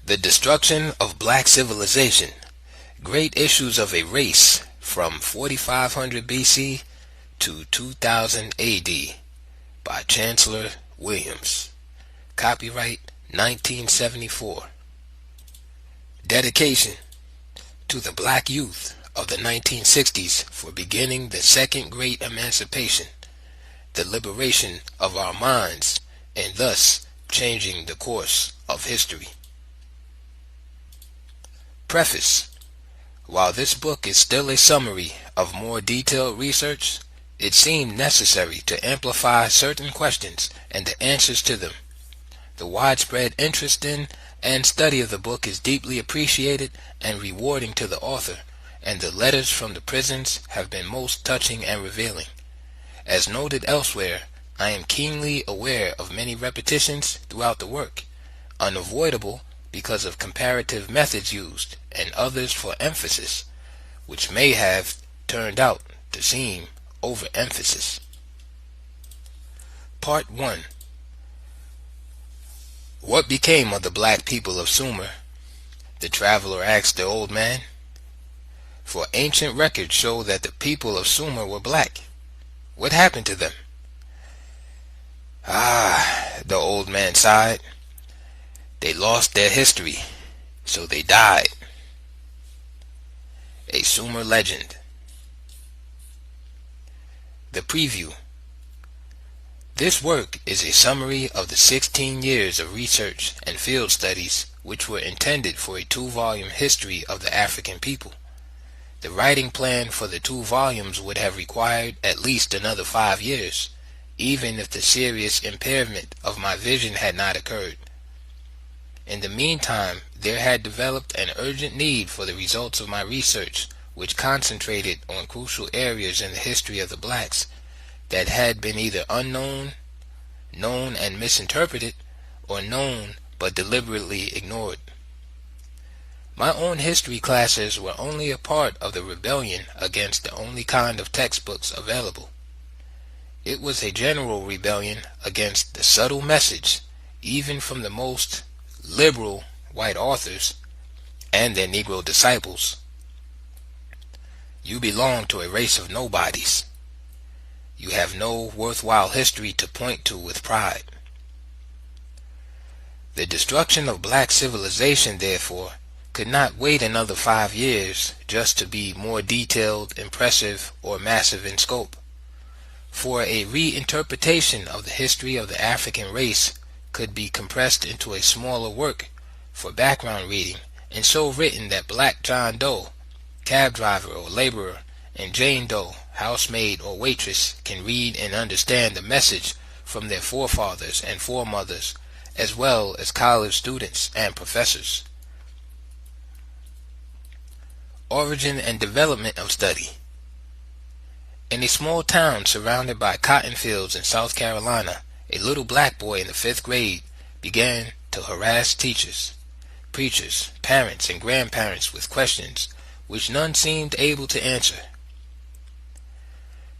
The Destruction of Black Civilization, Great Issues of a Race from 4500 BC to 2000 AD by Chancellor Williams. Copyright 1974. Dedication to the black youth of the 1960s for beginning the second great emancipation, the liberation of our minds, and thus changing the course of history. Preface. While this book is still a summary of more detailed research, it seemed necessary to amplify certain questions and the answers to them. The widespread interest in and study of the book is deeply appreciated and rewarding to the author, and the letters from the prisons have been most touching and revealing. As noted elsewhere, I am keenly aware of many repetitions throughout the work, unavoidable because of comparative methods used, and others for emphasis, which may have turned out to seem overemphasis. Part 1. What became of the black people of Sumer? The traveler asked the old man. For ancient records show that the people of Sumer were black. What happened to them? The old man sighed. They lost their history, so they died. A Sumer legend. The preview. This work is a summary of the 16 years of research and field studies which were intended for a 2-volume history of the African people. The writing plan for the 2 volumes would have required at least another 5 years, even if the serious impairment of my vision had not occurred. In the meantime, there had developed an urgent need for the results of my research, which concentrated on crucial areas in the history of the blacks that had been either unknown, known and misinterpreted, or known but deliberately ignored. My own history classes were only a part of the rebellion against the only kind of textbooks available. It was a general rebellion against the subtle message, even from the most liberal white authors and their Negro disciples. You belong to a race of nobodies. You have no worthwhile history to point to with pride. The destruction of black civilization, therefore, could not wait another 5 years just to be more detailed, impressive, or massive in scope. For a reinterpretation of the history of the African race could be compressed into a smaller work for background reading, and so written that black John Doe, cab driver or laborer, and Jane Doe, housemaid or waitress, can read and understand the message from their forefathers and foremothers, as well as college students and professors. Origin and development of study. In a small town surrounded by cotton fields in South Carolina, a little black boy in the 5th grade began to harass teachers, preachers, parents, and grandparents with questions which none seemed able to answer.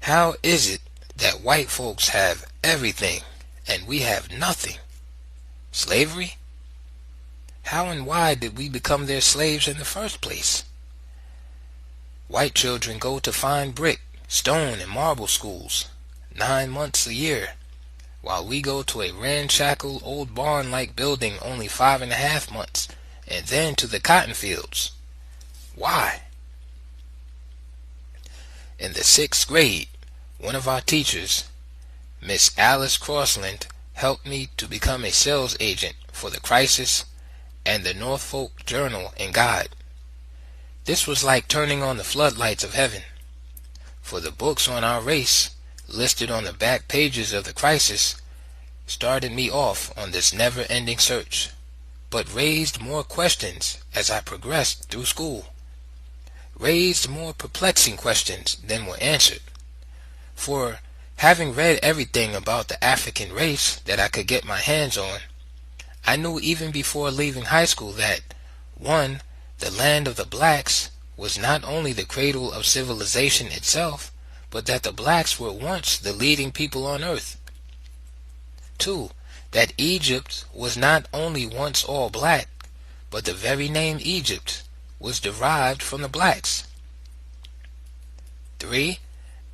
How is it that white folks have everything and we have nothing? Slavery? How and why did we become their slaves in the first place? White children go to fine brick, stone, and marble schools 9 months a year, while we go to a ramshackle old barn-like building only 5.5 months, and then to the cotton fields. Why? In the 6th grade, one of our teachers, Miss Alice Crossland, helped me to become a sales agent for the Crisis and the Norfolk Journal and Guide. This was like turning on the floodlights of heaven, for the books on our race, listed on the back pages of the Crisis, started me off on this never-ending search, but raised more questions as I progressed through school. Raised more perplexing questions than were answered. For, having read everything about the African race that I could get my hands on, I knew even before leaving high school that, 1, the land of the blacks was not only the cradle of civilization itself, but that the blacks were once the leading people on earth. 2, that Egypt was not only once all black, but the very name Egypt was derived from the blacks. 3.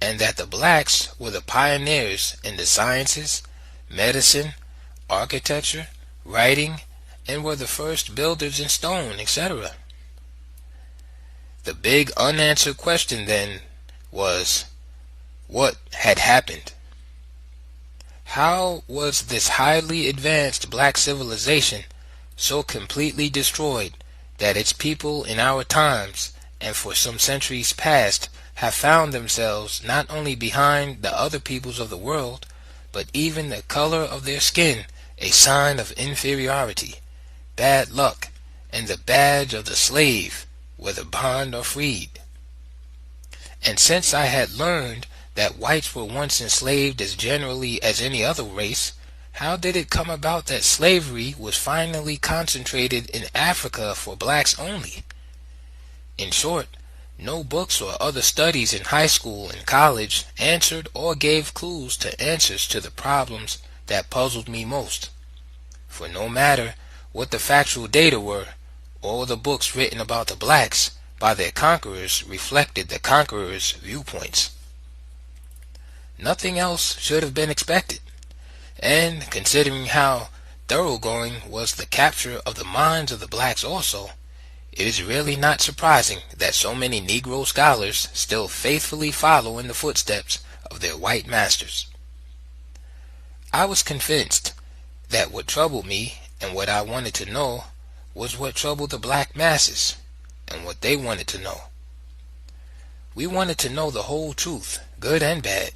And that the blacks were the pioneers in the sciences, medicine, architecture, writing, and were the first builders in stone, etc. The big unanswered question then was, what had happened? How was this highly advanced black civilization so completely destroyed that its people in our times and for some centuries past have found themselves not only behind the other peoples of the world, but even the color of their skin a sign of inferiority, bad luck, and the badge of the slave, whether bond or freed? And since I had learned that whites were once enslaved as generally as any other race, how did it come about that slavery was finally concentrated in Africa for blacks only? In short, no books or other studies in high school and college answered or gave clues to answers to the problems that puzzled me most. For no matter what the factual data were, all the books written about the blacks by their conquerors reflected the conquerors' viewpoints. Nothing else should have been expected, and considering how thoroughgoing was the capture of the minds of the blacks also, it is really not surprising that so many Negro scholars still faithfully follow in the footsteps of their white masters. I was convinced that what troubled me and what I wanted to know was what troubled the black masses and what they wanted to know. We wanted to know the whole truth, good and bad,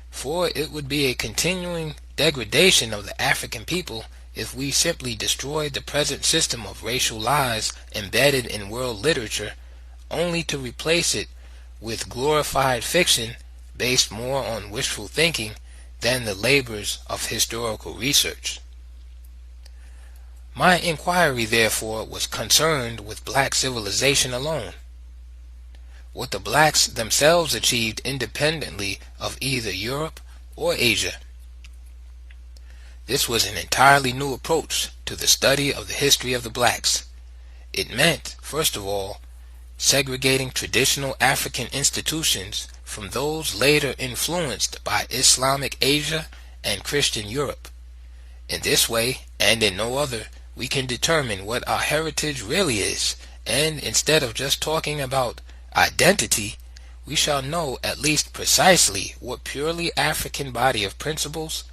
for it would be a continuing degradation of the African people if we simply destroyed the present system of racial lies embedded in world literature only to replace it with glorified fiction based more on wishful thinking than the labors of historical research. My inquiry, therefore, was concerned with black civilization alone, what the blacks themselves achieved independently of either Europe or Asia. This was an entirely new approach to the study of the history of the blacks. It meant, first of all, segregating traditional African institutions from those later influenced by Islamic Asia and Christian Europe. In this way, and in no other, we can determine what our heritage really is, and instead of just talking about identity, we shall know at least precisely what purely African body of principles,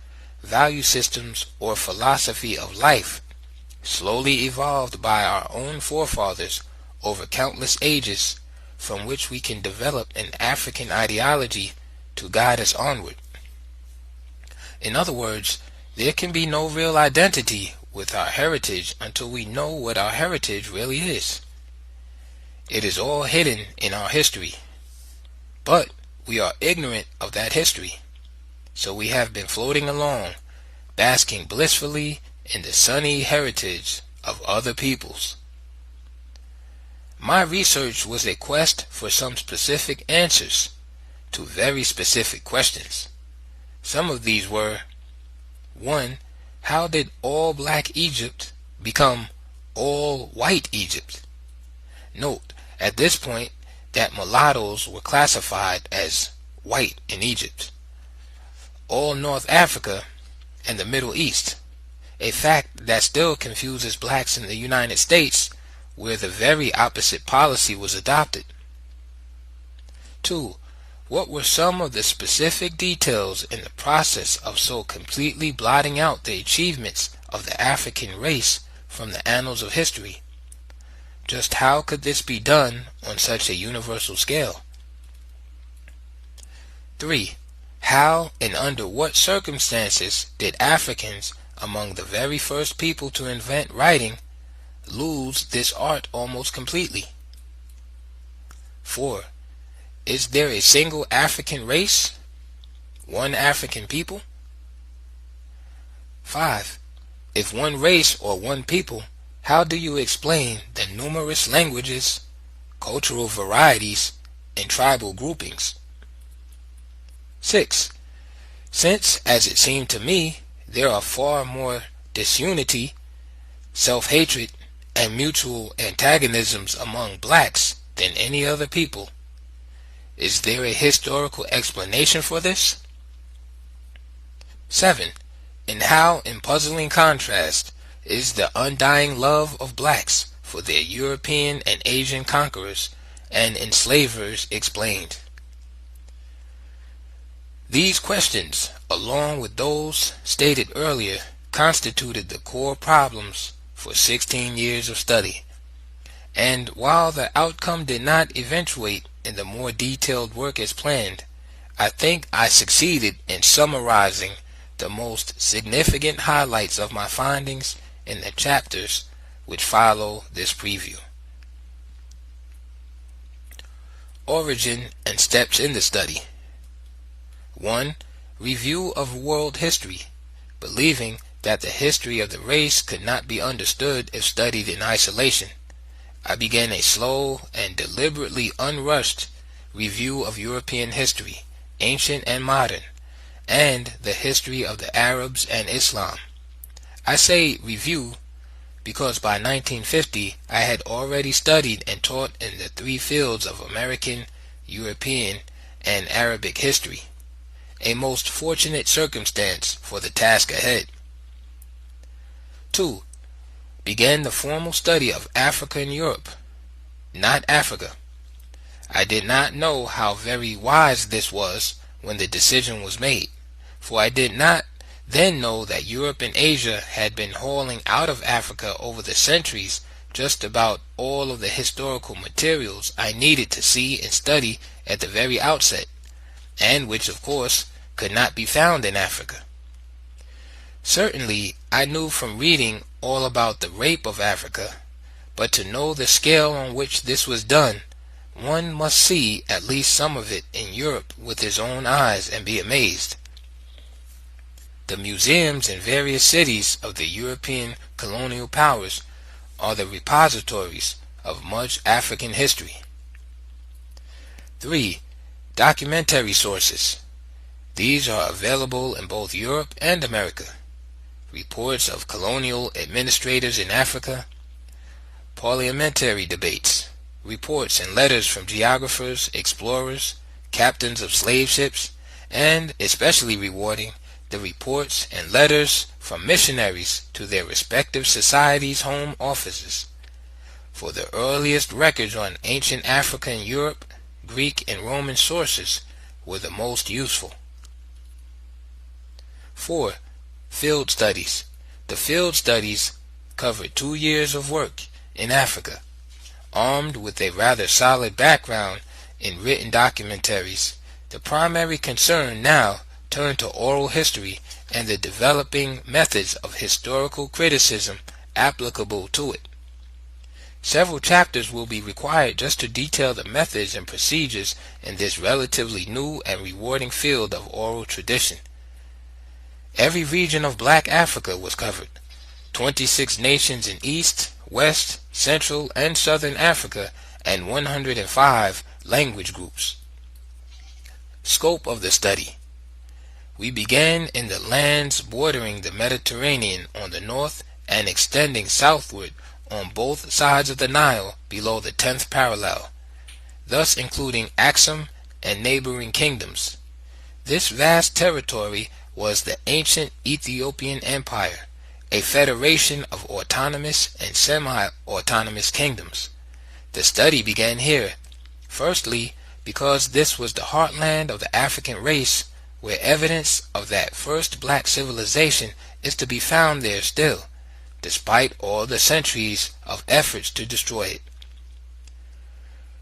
value systems, or philosophy of life, slowly evolved by our own forefathers over countless ages, from which we can develop an African ideology to guide us onward. In other words, there can be no real identity with our heritage until we know what our heritage really is. It is all hidden in our history, but we are ignorant of that history. So we have been floating along, basking blissfully in the sunny heritage of other peoples. My research was a quest for some specific answers to very specific questions. Some of these were: 1. How did all black Egypt become all white Egypt? Note, at this point, that mulattoes were classified as white in Egypt, all North Africa, and the Middle East, a fact that still confuses blacks in the United States, where the very opposite policy was adopted. 2. What were some of the specific details in the process of so completely blotting out the achievements of the African race from the annals of history? Just how could this be done on such a universal scale? 3. How and under what circumstances did Africans, among the very first people to invent writing, lose this art almost completely? 4. Is there a single African race? One African people? 5. If one race or one people, how do you explain the numerous languages, cultural varieties, and tribal groupings? 6. Since, as it seemed to me, there are far more disunity, self-hatred, and mutual antagonisms among blacks than any other people. Is there a historical explanation for this? 7. And how, in puzzling contrast, is the undying love of blacks for their European and Asian conquerors and enslavers explained? These questions, along with those stated earlier, constituted the core problems for 16 years of study. And while the outcome did not eventuate in the more detailed work as planned, I think I succeeded in summarizing the most significant highlights of my findings in the chapters which follow this preview. Origin and steps in the study. 1. Review of world history, believing that the history of the race could not be understood if studied in isolation. I began a slow and deliberately unrushed review of European history, ancient and modern, and the history of the Arabs and Islam. I say review because by 1950 I had already studied and taught in the 3 fields of American, European, and Arabic history, a most fortunate circumstance for the task ahead. 2. Began the formal study of Africa and Europe, not Africa. I did not know how very wise this was when the decision was made, for I did not then know that Europe and Asia had been hauling out of Africa over the centuries just about all of the historical materials I needed to see and study at the very outset, and which of course could not be found in Africa. Certainly I knew from reading all about the rape of Africa, but to know the scale on which this was done, one must see at least some of it in Europe with his own eyes and be amazed. The museums in various cities of the European colonial powers are the repositories of much African history. 3. Documentary sources. These are available in both Europe and America. Reports of colonial administrators in Africa, parliamentary debates, reports and letters from geographers, explorers, captains of slave ships, and, especially rewarding, the reports and letters from missionaries to their respective societies' home offices. For the earliest records on ancient Africa and Europe, Greek and Roman sources were the most useful. 4. Field studies. The field studies covered 2 years of work in Africa. Armed with a rather solid background in written documentaries, the primary concern now turned to oral history and the developing methods of historical criticism applicable to it. Several chapters will be required just to detail the methods and procedures in this relatively new and rewarding field of oral tradition. Every region of Black Africa was covered. 26 nations in East, West, Central, and Southern Africa, and 105 language groups. Scope of the study. We began in the lands bordering the Mediterranean on the north and extending southward on both sides of the Nile below the 10th parallel, thus including Axum and neighboring kingdoms. This vast territory was the ancient Ethiopian Empire, a federation of autonomous and semi-autonomous kingdoms. The study began here, firstly because this was the heartland of the African race, where evidence of that first black civilization is to be found there still, despite all the centuries of efforts to destroy it.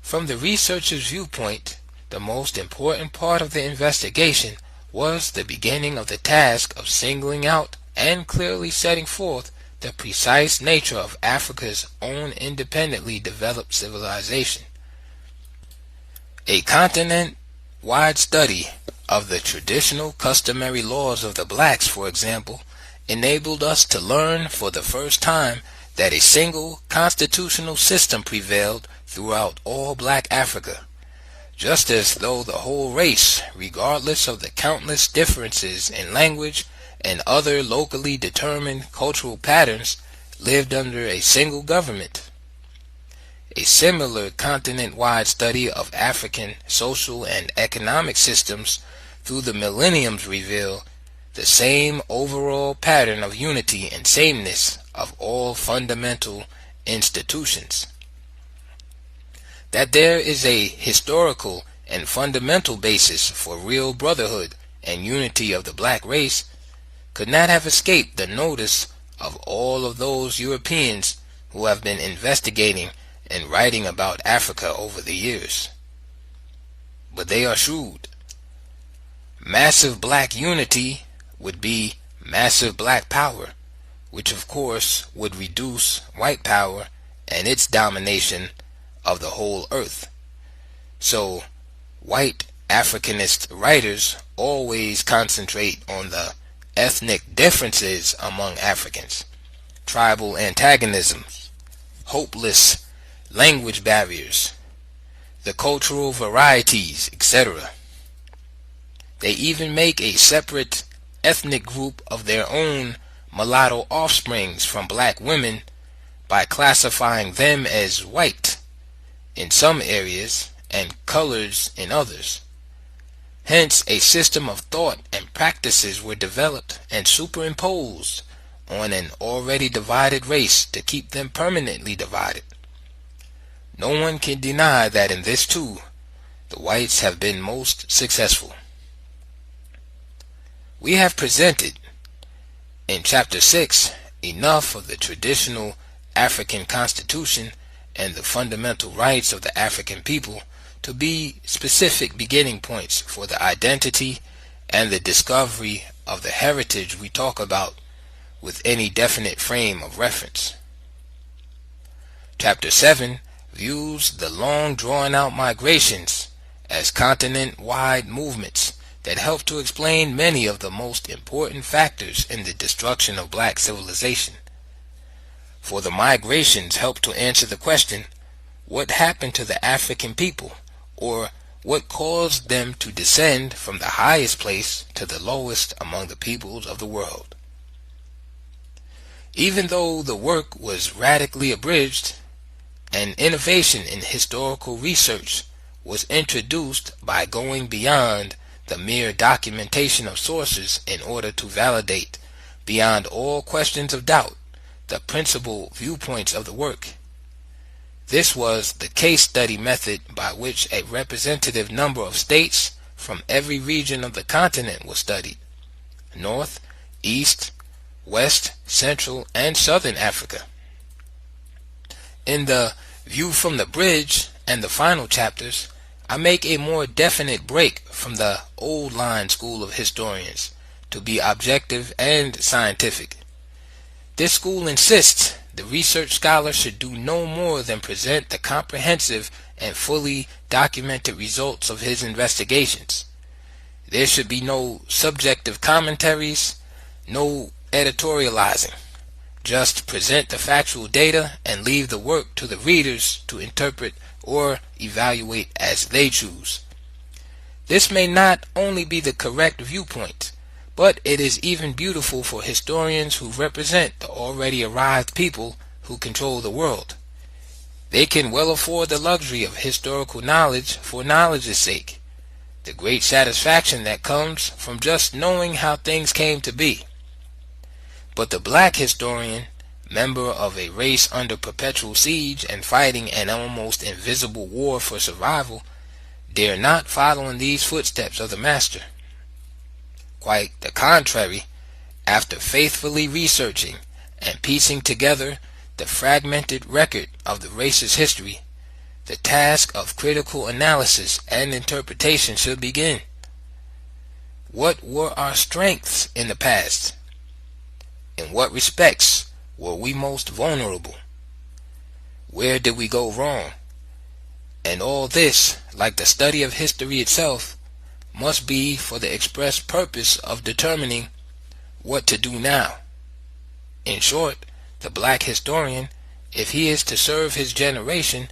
From the researcher's viewpoint, the most important part of the investigation was the beginning of the task of singling out and clearly setting forth the precise nature of Africa's own independently developed civilization. A continent-wide study of the traditional customary laws of the blacks, for example, enabled us to learn for the first time that a single constitutional system prevailed throughout all Black Africa, just as though the whole race, regardless of the countless differences in language and other locally determined cultural patterns, lived under a single government. A similar continent-wide study of African social and economic systems through the millenniums reveal the same overall pattern of unity and sameness of all fundamental institutions. That there is a historical and fundamental basis for real brotherhood and unity of the black race could not have escaped the notice of all of those Europeans who have been investigating and writing about Africa over the years. But they are shrewd. Massive black unity would be massive black power, which of course would reduce white power and its domination of the whole earth. So white Africanist writers always concentrate on the ethnic differences among Africans, tribal antagonisms, hopeless language barriers, the cultural varieties, etc. They even make a separate ethnic group of their own mulatto offsprings from black women by classifying them as white in some areas and colors in others. Hence, a system of thought and practices were developed and superimposed on an already divided race to keep them permanently divided. No one can deny that in this too, the whites have been most successful. We have presented in Chapter 6 enough of the traditional African Constitution and the fundamental rights of the African people to be specific beginning points for the identity and the discovery of the heritage we talk about with any definite frame of reference. Chapter 7 views the long drawn-out migrations as continent-wide movements that help to explain many of the most important factors in the destruction of black civilization. For the migrations help to answer the question, what happened to the African people, or what caused them to descend from the highest place to the lowest among the peoples of the world? Even though the work was radically abridged, an innovation in historical research was introduced by going beyond the mere documentation of sources in order to validate, beyond all questions of doubt, the principal viewpoints of the work. This was the case study method by which a representative number of states from every region of the continent was studied: North, East, West, Central, and Southern Africa. In the View from the Bridge and the final chapters, I make a more definite break from the old line school of historians to be objective and scientific. This school insists the research scholar should do no more than present the comprehensive and fully documented results of his investigations. There should be no subjective commentaries, no editorializing. Just present the factual data and leave the work to the readers to interpret or evaluate as they choose. This may not only be the correct viewpoint, but it is even beautiful for historians who represent the already arrived people who control the world. They can well afford the luxury of historical knowledge for knowledge's sake, the great satisfaction that comes from just knowing how things came to be. But the black historian, member of a race under perpetual siege and fighting an almost invisible war for survival, dare not follow in these footsteps of the master. Quite the contrary, after faithfully researching and piecing together the fragmented record of the race's history, the task of critical analysis and interpretation should begin. What were our strengths in the past? In what respects were we most vulnerable? Where did we go wrong? And all this, like the study of history itself, must be for the express purpose of determining what to do now. In short, the black historian, if he is to serve his generation,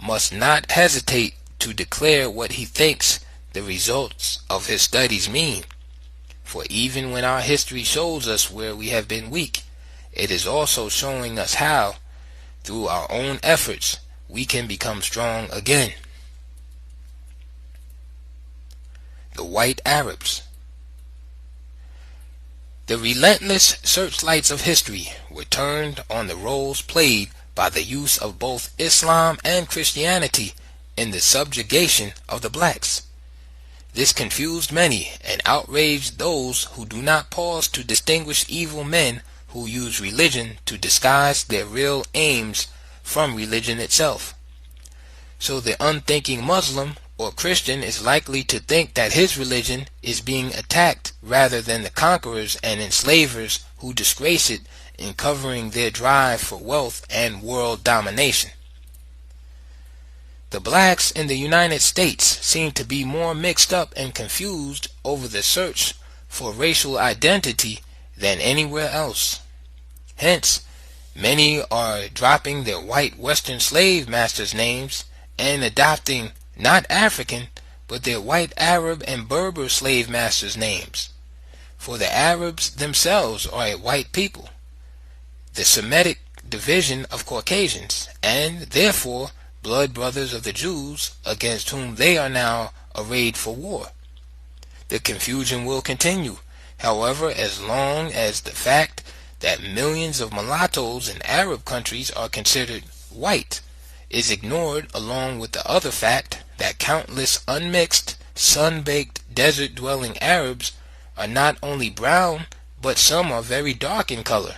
must not hesitate to declare what he thinks the results of his studies mean. For even when our history shows us where we have been weak, it is also showing us how, through our own efforts, we can become strong again. The white Arabs. The relentless searchlights of history were turned on the roles played by the use of both Islam and Christianity in the subjugation of the blacks. This confused many and outraged those who do not pause to distinguish evil men who use religion to disguise their real aims from religion itself. So the unthinking Muslim or Christian is likely to think that his religion is being attacked rather than the conquerors and enslavers who disgrace it in covering their drive for wealth and world domination. The blacks in the United States seem to be more mixed up and confused over the search for racial identity than anywhere else. Hence, many are dropping their white Western slave masters' names and adopting not African, but their white Arab and Berber slave masters' names. For the Arabs themselves are a white people, the Semitic division of Caucasians, and therefore blood brothers of the Jews against whom they are now arrayed for war. The confusion will continue, however, as long as the fact that millions of mulattoes in Arab countries are considered white is ignored, along with the other fact that countless unmixed, sun-baked, desert-dwelling Arabs are not only brown, but some are very dark in color.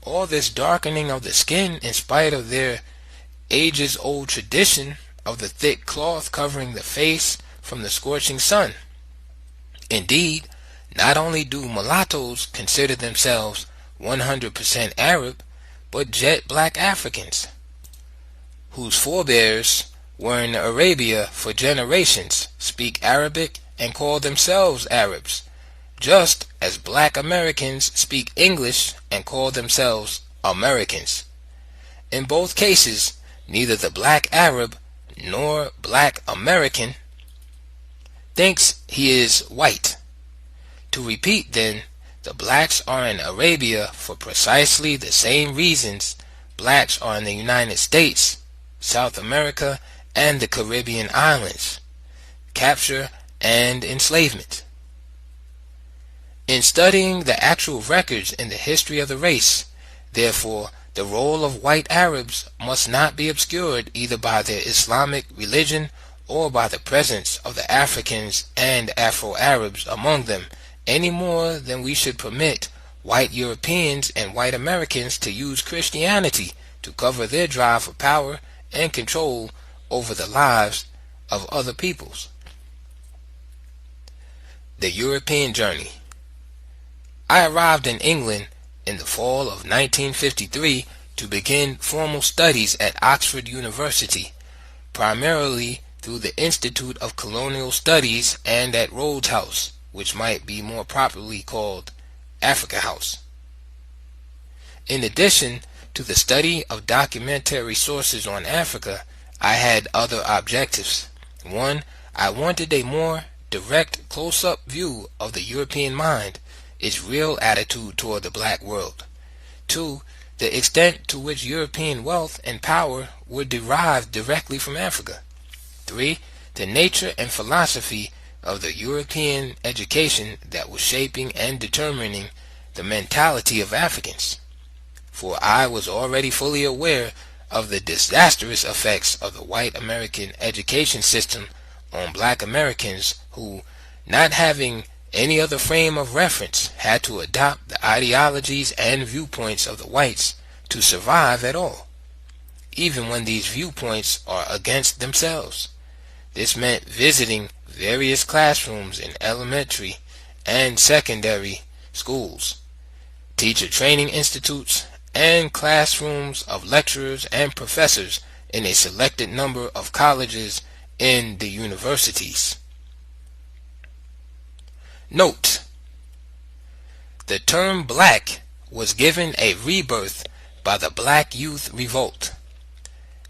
All this darkening of the skin, in spite of their ages-old tradition of the thick cloth covering the face from the scorching sun. Indeed, not only do mulattoes consider themselves 100% Arab, but jet black Africans, whose forebears were in Arabia for generations, speak Arabic and call themselves Arabs, just as black Americans speak English and call themselves Americans. In both cases, neither the black Arab nor black American thinks he is white. To repeat then, the blacks are in Arabia for precisely the same reasons blacks are in the United States, South America, and the Caribbean islands: capture and enslavement. In studying the actual records in the history of the race, therefore, the role of white Arabs must not be obscured either by their Islamic religion or by the presence of the Africans and Afro-Arabs among them, any more than we should permit white Europeans and white Americans to use Christianity to cover their drive for power and control over the lives of other peoples. The European Journey. I arrived in England in the fall of 1953 to begin formal studies at Oxford University, primarily through the Institute of Colonial Studies and at Rhodes House, which might be more properly called Africa House. In addition to the study of documentary sources on Africa, I had other objectives. One, I wanted a more direct, close-up view of the European mind, its real attitude toward the black world. Two, the extent to which European wealth and power were derived directly from Africa. Three, the nature and philosophy of the European education that was shaping and determining the mentality of Africans. For I was already fully aware of the disastrous effects of the white American education system on black Americans who, not having any other frame of reference, had to adopt the ideologies and viewpoints of the whites to survive at all, even when these viewpoints are against themselves. This meant visiting various classrooms in elementary and secondary schools, teacher training institutes, and classrooms of lecturers and professors in a selected number of colleges in the universities. Note: the term black was given a rebirth by the Black Youth Revolt.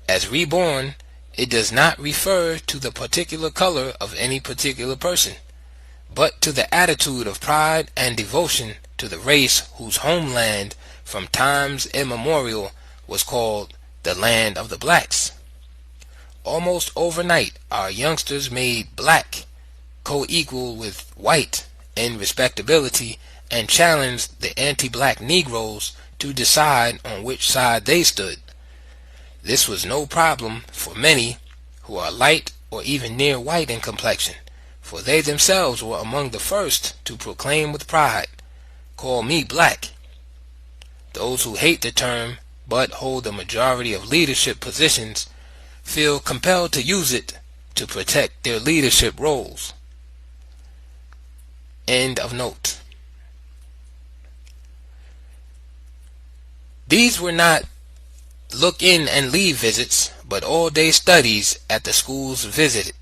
As reborn, it does not refer to the particular color of any particular person, but to the attitude of pride and devotion to the race whose homeland from times immemorial was called the land of the blacks. Almost overnight, our youngsters made black co-equal with white in respectability and challenged the anti-black Negroes to decide on which side they stood. This was no problem for many who are light or even near white in complexion, for they themselves were among the first to proclaim with pride, "Call me black." Those who hate the term but hold the majority of leadership positions feel compelled to use it to protect their leadership roles. End of note. These were not look in and leave visits, but all-day studies at the schools visited,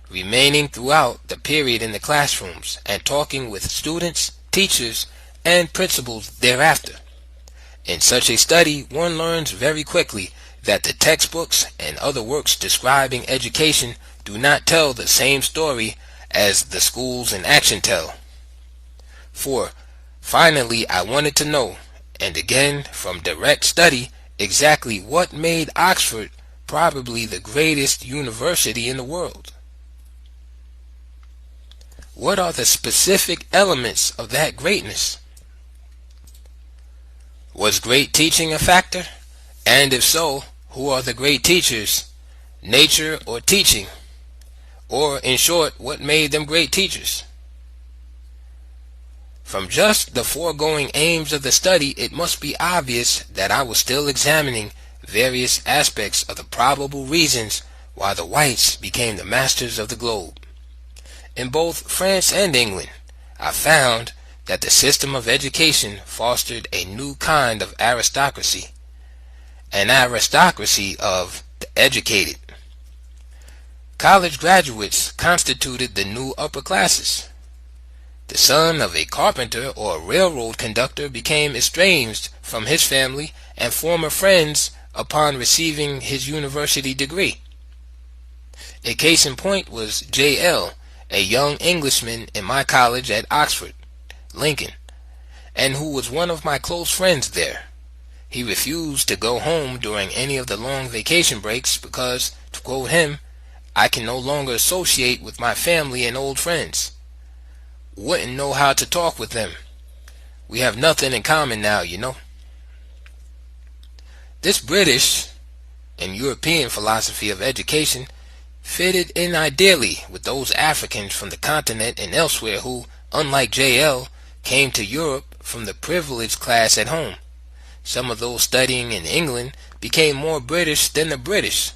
remaining throughout the period in the classrooms and talking with students, teachers, and principals thereafter. In such a study, one learns very quickly that the textbooks and other works describing education do not tell the same story as the schools in action tell. For, finally, I wanted to know, and again from direct study, exactly what made Oxford probably the greatest university in the world. What are the specific elements of that greatness? Was great teaching a factor? And if so, who are the great teachers? Nature or teaching? Or, in short, what made them great teachers? From just the foregoing aims of the study, it must be obvious that I was still examining various aspects of the probable reasons why the whites became the masters of the globe. In both France and England, I found that the system of education fostered a new kind of aristocracy, an aristocracy of the educated. College graduates constituted the new upper classes. The son of a carpenter or a railroad conductor became estranged from his family and former friends upon receiving his university degree. A case in point was J.L., a young Englishman in my college at Oxford, Lincoln, and who was one of my close friends there. He refused to go home during any of the long vacation breaks because, to quote him, "I can no longer associate with my family and old friends. Wouldn't know how to talk with them. We have nothing in common now, you know." This British and European philosophy of education fitted in ideally with those Africans from the continent and elsewhere who, unlike J.L., came to Europe from the privileged class at home. Some of those studying in England became more British than the British,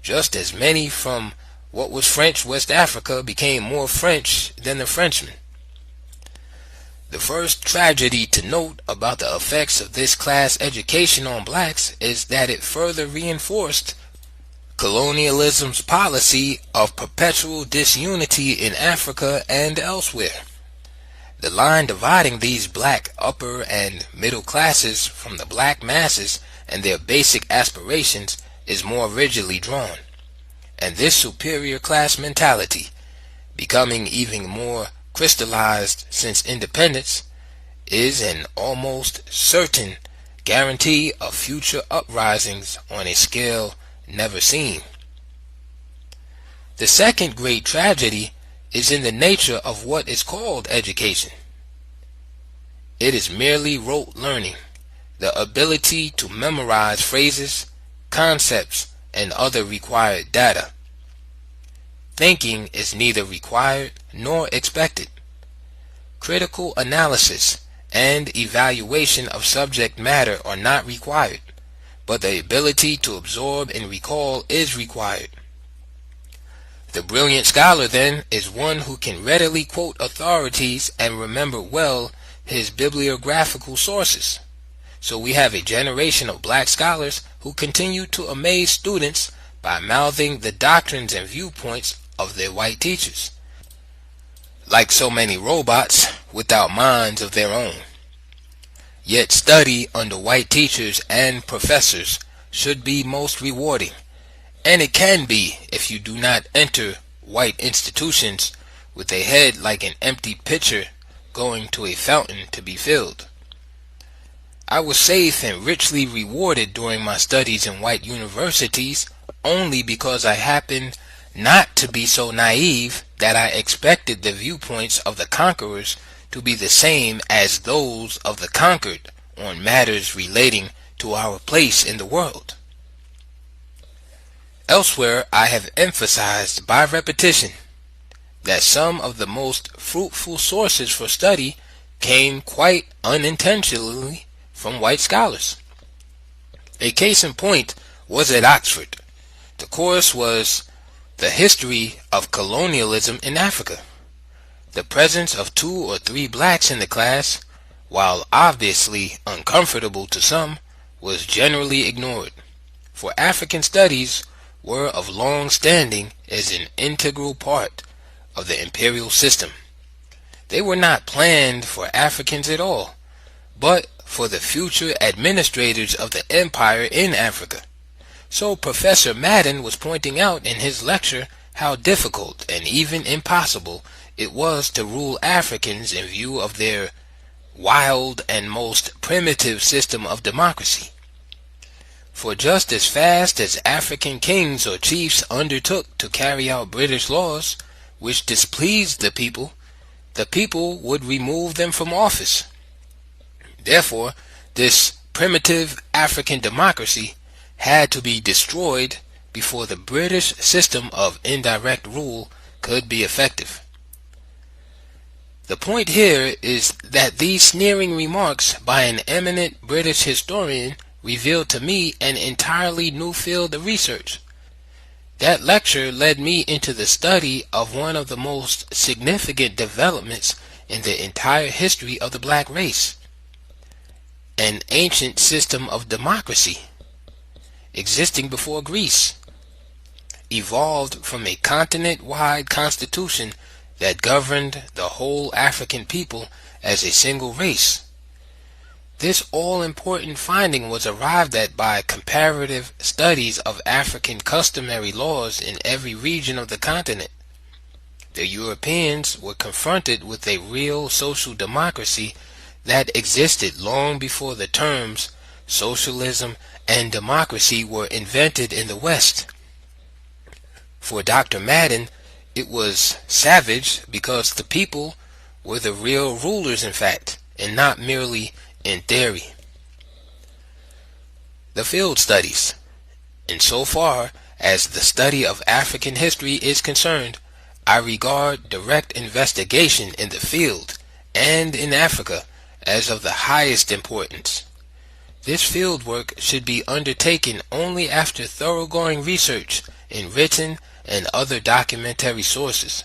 just as many from what was French West Africa became more French than the Frenchmen. The first tragedy to note about the effects of this class education on blacks is that it further reinforced colonialism's policy of perpetual disunity in Africa and elsewhere. The line dividing these black upper and middle classes from the black masses and their basic aspirations is more rigidly drawn, and this superior class mentality, becoming even more crystallized since independence, is an almost certain guarantee of future uprisings on a scale never seen. The second great tragedy is in the nature of what is called education. It is merely rote learning, the ability to memorize phrases, concepts, and other required data. Thinking is neither required nor expected. Critical analysis and evaluation of subject matter are not required, but the ability to absorb and recall is required. The brilliant scholar, then, is one who can readily quote authorities and remember well his bibliographical sources. So we have a generation of black scholars who continue to amaze students by mouthing the doctrines and viewpoints of their white teachers, like so many robots without minds of their own. Yet study under white teachers and professors should be most rewarding, and it can be if you do not enter white institutions with a head like an empty pitcher going to a fountain to be filled. I was safe and richly rewarded during my studies in white universities only because I happened not to be so naive that I expected the viewpoints of the conquerors to be the same as those of the conquered on matters relating to our place in the world. Elsewhere, I have emphasized by repetition that some of the most fruitful sources for study came quite unintentionally from white scholars. A case in point was at Oxford. The course was The History of Colonialism in Africa. The presence of 2 or 3 blacks in the class, while obviously uncomfortable to some, was generally ignored, for African studies were of long standing as an integral part of the imperial system. They were not planned for Africans at all, but for the future administrators of the empire in Africa. So Professor Madden was pointing out in his lecture how difficult and even impossible it was to rule Africans in view of their wild and most primitive system of democracy. For just as fast as African kings or chiefs undertook to carry out British laws which displeased the people would remove them from office. Therefore, this primitive African democracy had to be destroyed before the British system of indirect rule could be effective. The point here is that these sneering remarks by an eminent British historian revealed to me an entirely new field of research. That lecture led me into the study of one of the most significant developments in the entire history of the black race, an ancient system of democracy existing before Greece, evolved from a continent-wide constitution that governed the whole African people as a single race. This all-important finding was arrived at by comparative studies of African customary laws in every region of the continent. The Europeans were confronted with a real social democracy that existed long before the terms socialism and democracy were invented in the West. For Dr. Madden, it was savage because the people were the real rulers in fact, and not merely in theory. The field studies. Insofar as the study of African history is concerned, I regard direct investigation in the field and in Africa as of the highest importance. This field work should be undertaken only after thoroughgoing research in written and other documentary sources.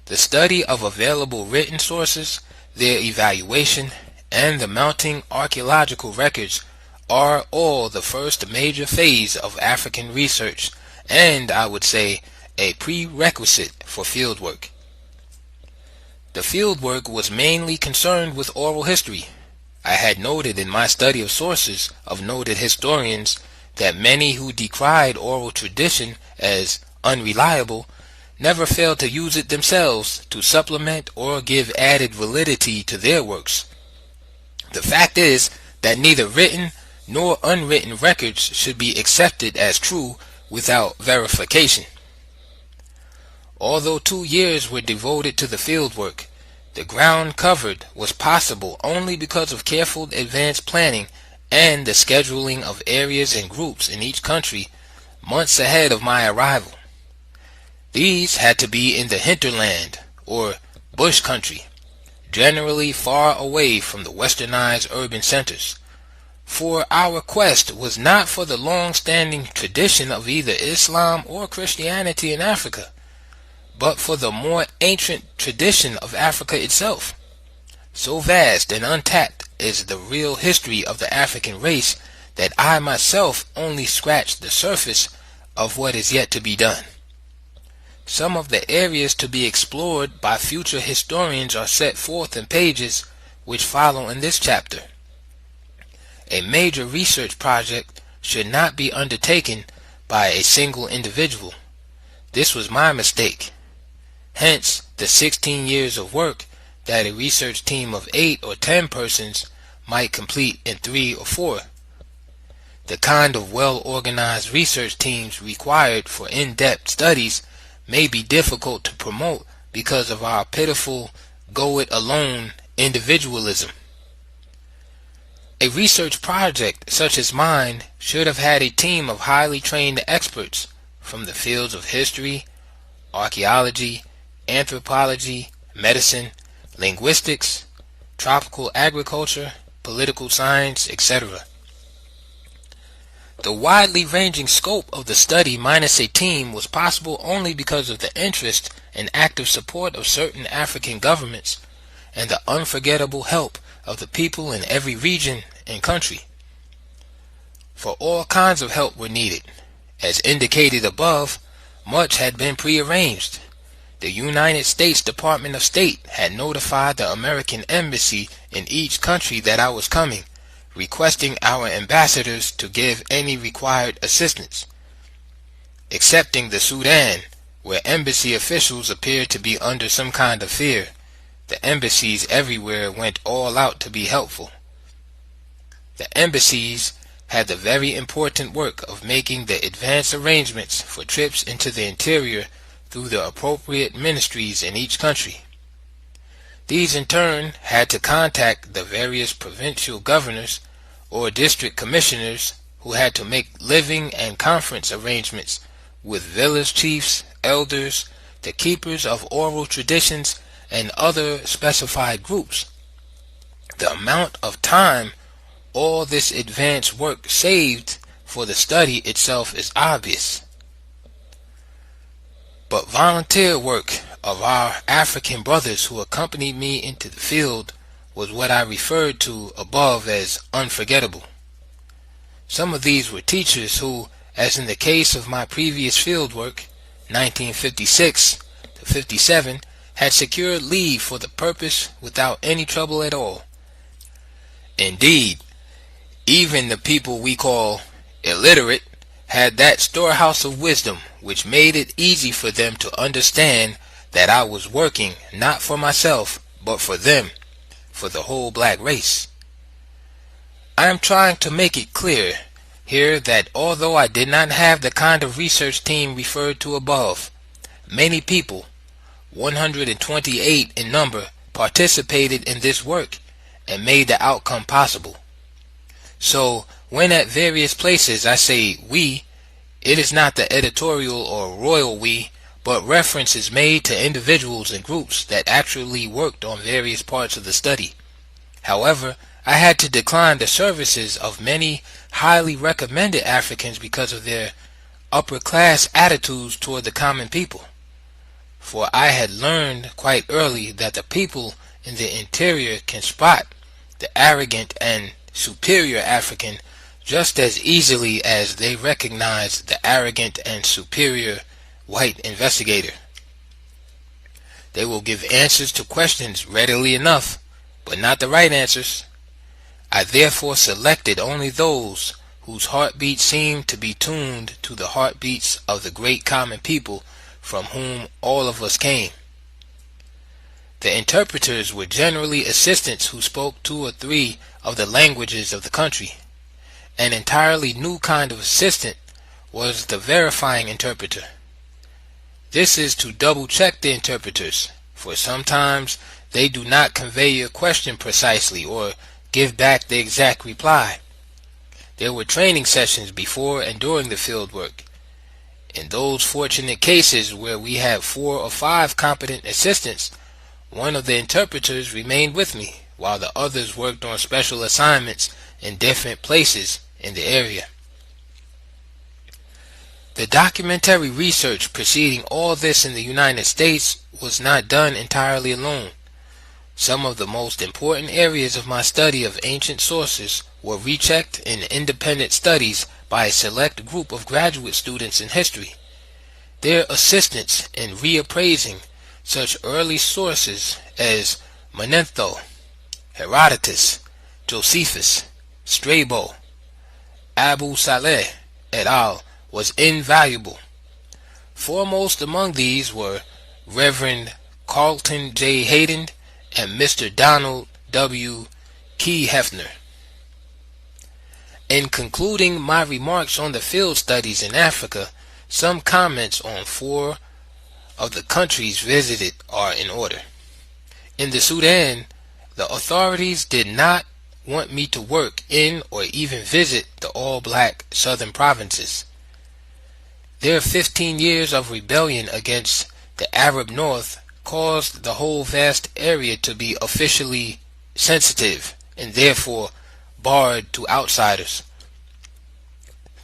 The study of available written sources, their evaluation, and the mounting archaeological records are all the first major phase of African research, and I would say a prerequisite for fieldwork. The fieldwork was mainly concerned with oral history. I had noted in my study of sources of noted historians that many who decried oral tradition as unreliable never failed to use it themselves to supplement or give added validity to their works. The fact is that neither written nor unwritten records should be accepted as true without verification. Although 2 years were devoted to the fieldwork, the ground covered was possible only because of careful advanced planning and the scheduling of areas and groups in each country months ahead of my arrival. These had to be in the hinterland, or bush country, generally far away from the westernized urban centers. For our quest was not for the long-standing tradition of either Islam or Christianity in Africa, but for the more ancient tradition of Africa itself. So vast and untapped is the real history of the African race that I myself only scratched the surface of what is yet to be done. Some of the areas to be explored by future historians are set forth in pages which follow in this chapter. A major research project should not be undertaken by a single individual. This was my mistake. Hence, the 16 years of work that a research team of 8 or 10 persons might complete in 3 or 4. The kind of well-organized research teams required for in-depth studies may be difficult to promote because of our pitiful go-it-alone individualism. A research project such as mine should have had a team of highly trained experts from the fields of history, archaeology, anthropology, medicine, linguistics, tropical agriculture, political science, etc. The widely ranging scope of the study minus a team was possible only because of the interest and active support of certain African governments and the unforgettable help of the people in every region and country. For all kinds of help were needed. As indicated above, much had been prearranged. The United States Department of State had notified the American embassy in each country that I was coming, requesting our ambassadors to give any required assistance. Excepting the Sudan, where embassy officials appeared to be under some kind of fear, the embassies everywhere went all out to be helpful. The embassies had the very important work of making the advance arrangements for trips into the interior through the appropriate ministries in each country. These in turn had to contact the various provincial governors or district commissioners, who had to make living and conference arrangements with village chiefs, elders, the keepers of oral traditions, and other specified groups. The amount of time all this advance work saved for the study itself is obvious. But volunteer work of our African brothers who accompanied me into the field was what I referred to above as unforgettable. Some of these were teachers who, as in the case of my previous field work, 1956 to 57, had secured leave for the purpose without any trouble at all. Indeed, even the people we call illiterate had that storehouse of wisdom which made it easy for them to understand that I was working not for myself but for them, for the whole black race. I am trying to make it clear here that although I did not have the kind of research team referred to above, many people, 128 in number, participated in this work and made the outcome possible. So, when at various places I say we, it is not the editorial or royal we, but reference is made to individuals and groups that actually worked on various parts of the study. However, I had to decline the services of many highly recommended Africans because of their upper-class attitudes toward the common people. For I had learned quite early that the people in the interior can spot the arrogant and superior African just as easily as they recognize the arrogant and superior white investigator. They will give answers to questions readily enough, but not the right answers. I therefore selected only those whose heartbeats seemed to be tuned to the heartbeats of the great common people from whom all of us came. The interpreters were generally assistants who spoke 2 or 3 of the languages of the country. An entirely new kind of assistant was the verifying interpreter. This is to double-check the interpreters, for sometimes they do not convey your question precisely or give back the exact reply. There were training sessions before and during the field work. In those fortunate cases where we had 4 or 5 competent assistants, one of the interpreters remained with me, while the others worked on special assignments in different places in the area. The documentary research preceding all this in the United States was not done entirely alone. Some of the most important areas of my study of ancient sources were rechecked in independent studies by a select group of graduate students in history. Their assistance in reappraising such early sources as Manetho, Herodotus, Josephus, Strabo, Abu Saleh et al. Was invaluable. Foremost among these were Reverend Carlton J. Hayden and Mr. Donald W. Key Hefner. In concluding my remarks on the field studies in Africa, some comments on 4 of the countries visited are in order. In the Sudan, the authorities did not want me to work in or even visit the all-black southern provinces. Their 15 years of rebellion against the Arab North caused the whole vast area to be officially sensitive and therefore barred to outsiders.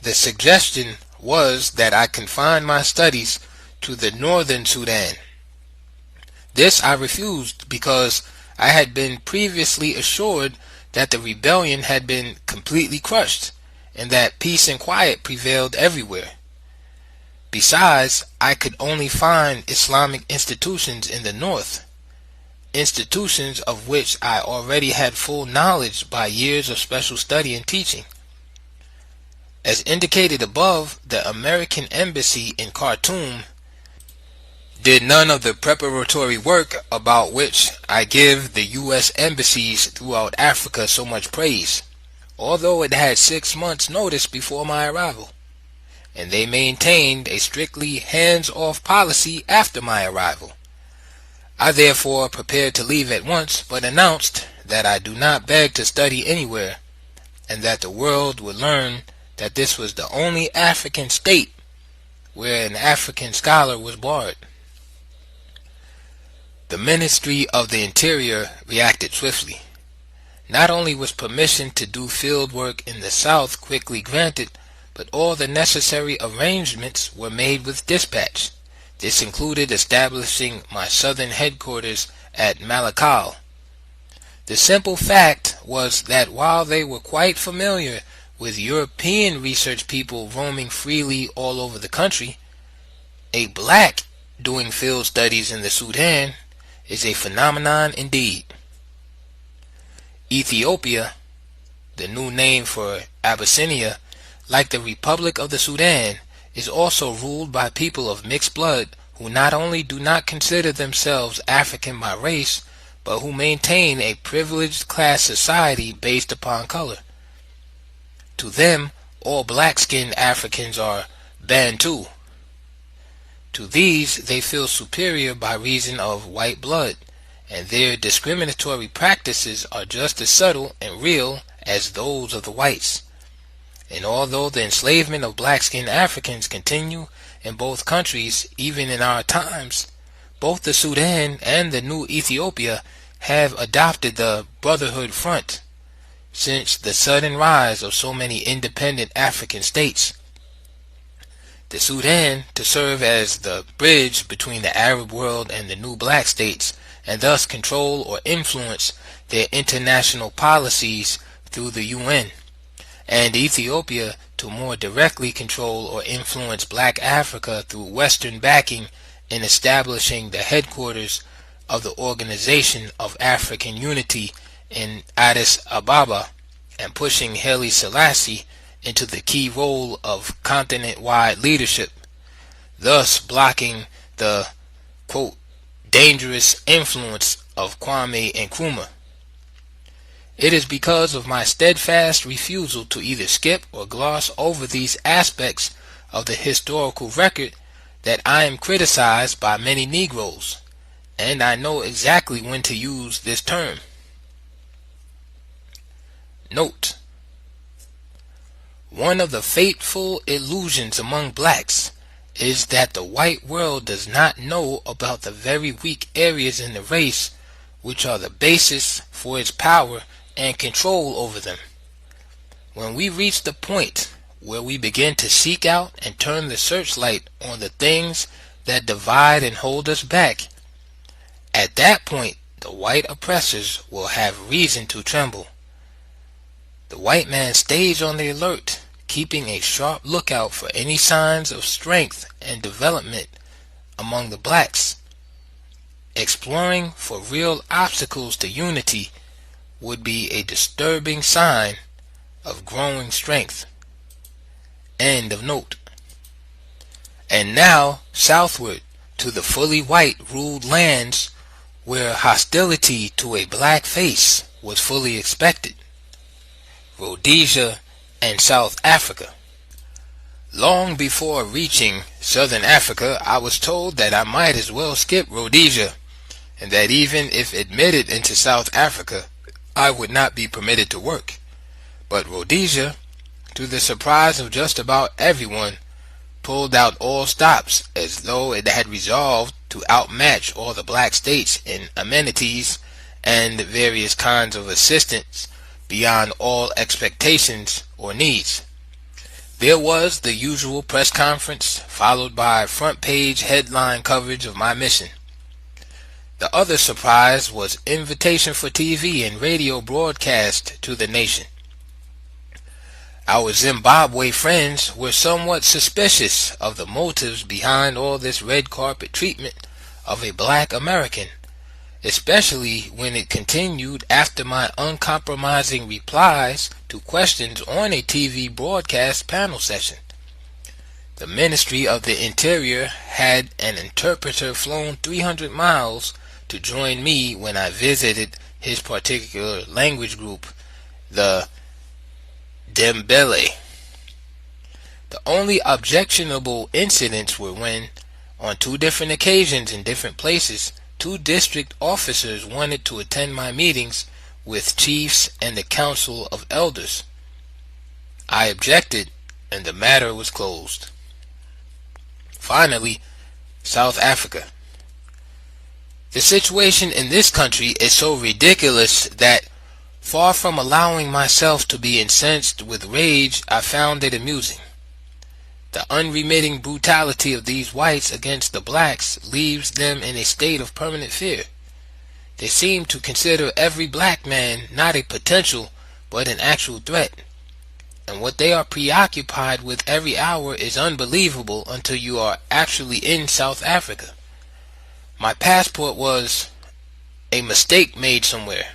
The suggestion was that I confine my studies to the northern Sudan. This I refused because I had been previously assured that the rebellion had been completely crushed and that peace and quiet prevailed everywhere. Besides, I could only find Islamic institutions in the north, institutions of which I already had full knowledge by years of special study and teaching. As indicated above, the American Embassy in Khartoum did none of the preparatory work about which I give the U.S. embassies throughout Africa so much praise, although it had 6 months' notice before my arrival, and they maintained a strictly hands-off policy after my arrival. I therefore prepared to leave at once, but announced that I do not beg to study anywhere, and that the world would learn that this was the only African state where an African scholar was barred. The Ministry of the Interior reacted swiftly. Not only was permission to do field work in the South quickly granted, but all the necessary arrangements were made with dispatch. This included establishing my southern headquarters at Malakal. The simple fact was that while they were quite familiar with European research people roaming freely all over the country, a black doing field studies in the Sudan is a phenomenon indeed. Ethiopia, the new name for Abyssinia, like the Republic of the Sudan, is also ruled by people of mixed blood who not only do not consider themselves African by race, but who maintain a privileged class society based upon color. To them, all black-skinned Africans are Bantu. To these, they feel superior by reason of white blood, and their discriminatory practices are just as subtle and real as those of the whites. And although the enslavement of black-skinned Africans continue in both countries, even in our times, both the Sudan and the new Ethiopia have adopted the Brotherhood Front since the sudden rise of so many independent African states. The Sudan, to serve as the bridge between the Arab world and the new black states, and thus control or influence their international policies through the UN, and Ethiopia to more directly control or influence black Africa through Western backing in establishing the headquarters of the Organization of African Unity in Addis Ababa, and pushing Haile Selassie into the key role of continent-wide leadership, thus blocking the, quote, dangerous influence of Kwame Nkrumah. It is because of my steadfast refusal to either skip or gloss over these aspects of the historical record that I am criticized by many Negroes, and I know exactly when to use this term. Note: one of the fateful illusions among blacks is that the white world does not know about the very weak areas in the race which are the basis for its power and control over them. When we reach the point where we begin to seek out and turn the searchlight on the things that divide and hold us back, at that point the white oppressors will have reason to tremble. The white man stays on the alert, keeping a sharp lookout for any signs of strength and development among the blacks. Exploring for real obstacles to unity would be a disturbing sign of growing strength. End of note. And now southward to the fully white ruled lands where hostility to a black face was fully expected: Rhodesia and South Africa. Long before reaching Southern Africa, I was told that I might as well skip Rhodesia, and that even if admitted into South Africa, I would not be permitted to work. But Rhodesia, to the surprise of just about everyone, pulled out all stops, as though it had resolved to outmatch all the black states in amenities and various kinds of assistance beyond all expectations or needs. There was the usual press conference, followed by front-page headline coverage of my mission. The other surprise was invitation for TV and radio broadcast to the nation. Our Zimbabwe friends were somewhat suspicious of the motives behind all this red carpet treatment of a black American, especially when it continued after my uncompromising replies to questions on a TV broadcast panel session. The Ministry of the Interior had an interpreter flown 300 miles to join me when I visited his particular language group, the Dembele. The only objectionable incidents were when, on 2 different occasions in different places, 2 district officers wanted to attend my meetings with chiefs and the council of elders. I objected, and the matter was closed. Finally, South Africa. The situation in this country is so ridiculous that, far from allowing myself to be incensed with rage, I found it amusing. The unremitting brutality of these whites against the blacks leaves them in a state of permanent fear. They seem to consider every black man not a potential but an actual threat, and what they are preoccupied with every hour is unbelievable until you are actually in South Africa. My passport was a mistake made somewhere.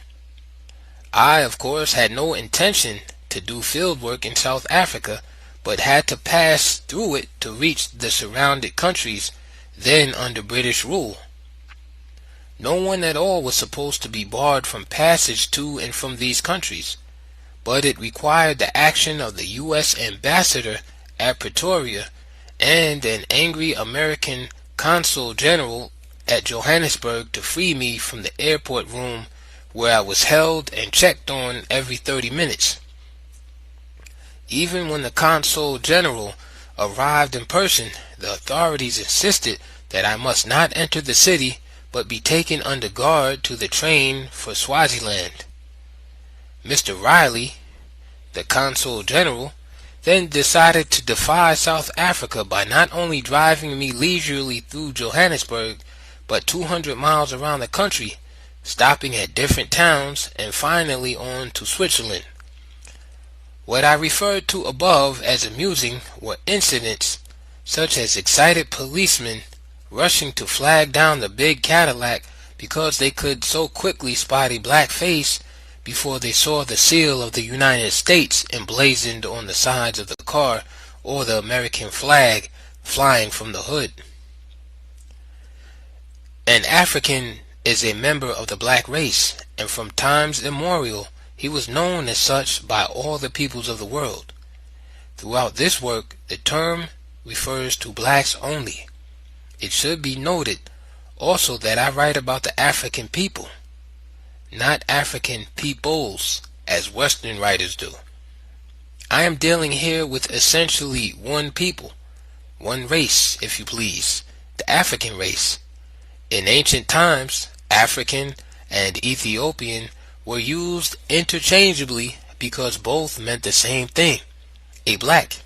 I, of course, had no intention to do field work in South Africa, but had to pass through it to reach the surrounding countries then under British rule. No one at all was supposed to be barred from passage to and from these countries, but it required the action of the U.S. ambassador at Pretoria and an angry American consul general at Johannesburg to free me from the airport room where I was held and checked on every 30 minutes. Even when the consul general arrived in person, the authorities insisted that I must not enter the city but be taken under guard to the train for Swaziland. Mr. Riley, the consul general, then decided to defy South Africa by not only driving me leisurely through Johannesburg, but 200 miles around the country, stopping at different towns and finally on to Switzerland. What I referred to above as amusing were incidents such as excited policemen rushing to flag down the big Cadillac because they could so quickly spot a black face before they saw the seal of the United States emblazoned on the sides of the car or the American flag flying from the hood. An African is a member of the black race, and from times immemorial he was known as such by all the peoples of the world. Throughout this work, the term refers to blacks only. It should be noted also that I write about the African people, not African peoples, as Western writers do. I am dealing here with essentially one people, one race, if you please, the African race. In ancient times, African and Ethiopian were used interchangeably because both meant the same thing, a black.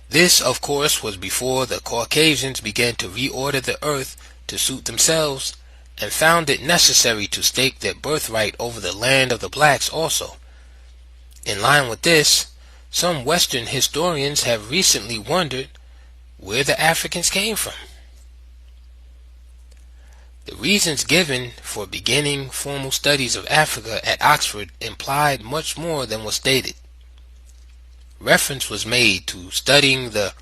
This, of course, was before the Caucasians began to reorder the earth to suit themselves and found it necessary to stake their birthright over the land of the blacks also. In line with this, some Western historians have recently wondered where the Africans came from. The reasons given for beginning formal studies of Africa at Oxford implied much more than was stated. Reference was made to studying the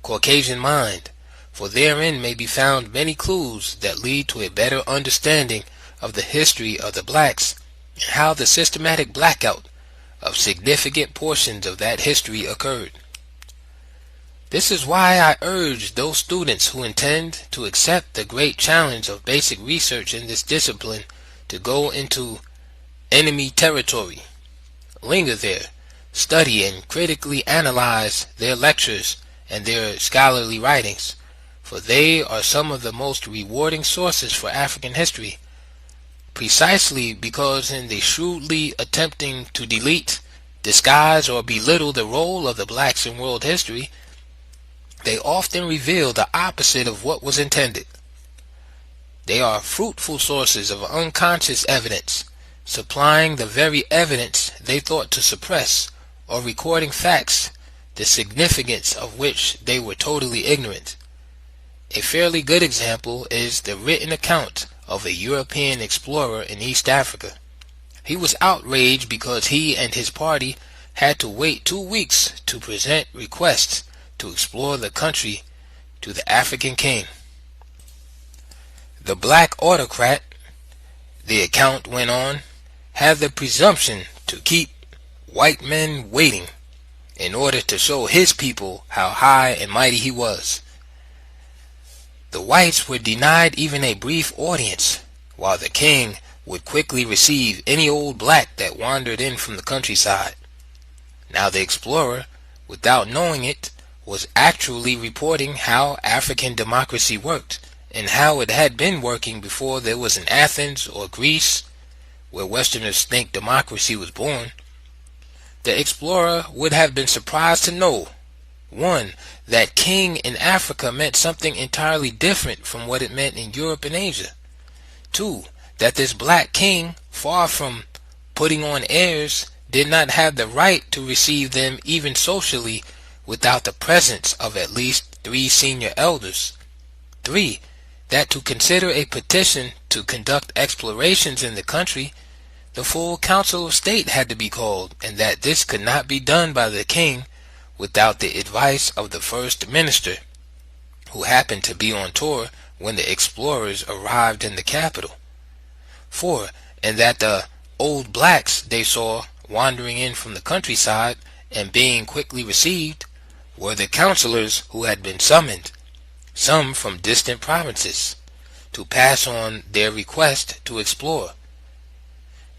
Caucasian mind, for therein may be found many clues that lead to a better understanding of the history of the blacks and how the systematic blackout of significant portions of that history occurred. This is why I urge those students who intend to accept the great challenge of basic research in this discipline to go into enemy territory, linger there, study and critically analyze their lectures and their scholarly writings, for they are some of the most rewarding sources for African history, precisely because in the shrewdly attempting to delete, disguise, or belittle the role of the blacks in world history, they often reveal the opposite of what was intended. They are fruitful sources of unconscious evidence, supplying the very evidence they thought to suppress, or recording facts the significance of which they were totally ignorant. A fairly good example is the written account of a European explorer in East Africa. He was outraged because he and his party had to wait 2 weeks to present requests to explore the country to the African king. The black autocrat, the account went on, had the presumption to keep white men waiting in order to show his people how high and mighty he was. The whites were denied even a brief audience, while the king would quickly receive any old black that wandered in from the countryside. Now the explorer, without knowing it, was actually reporting how African democracy worked, and how it had been working before there was an Athens or Greece, where Westerners think democracy was born. The explorer would have been surprised to know, 1. that king in Africa meant something entirely different from what it meant in Europe and Asia. 2. that this black king, far from putting on airs, did not have the right to receive them even socially without the presence of at least 3 senior elders. 3. that to consider a petition to conduct explorations in the country, the full council of state had to be called, and that this could not be done by the king without the advice of the first minister, who happened to be on tour when the explorers arrived in the capital. 4. and that the old blacks they saw wandering in from the countryside and being quickly received were the counselors who had been summoned, some from distant provinces, to pass on their request to explore.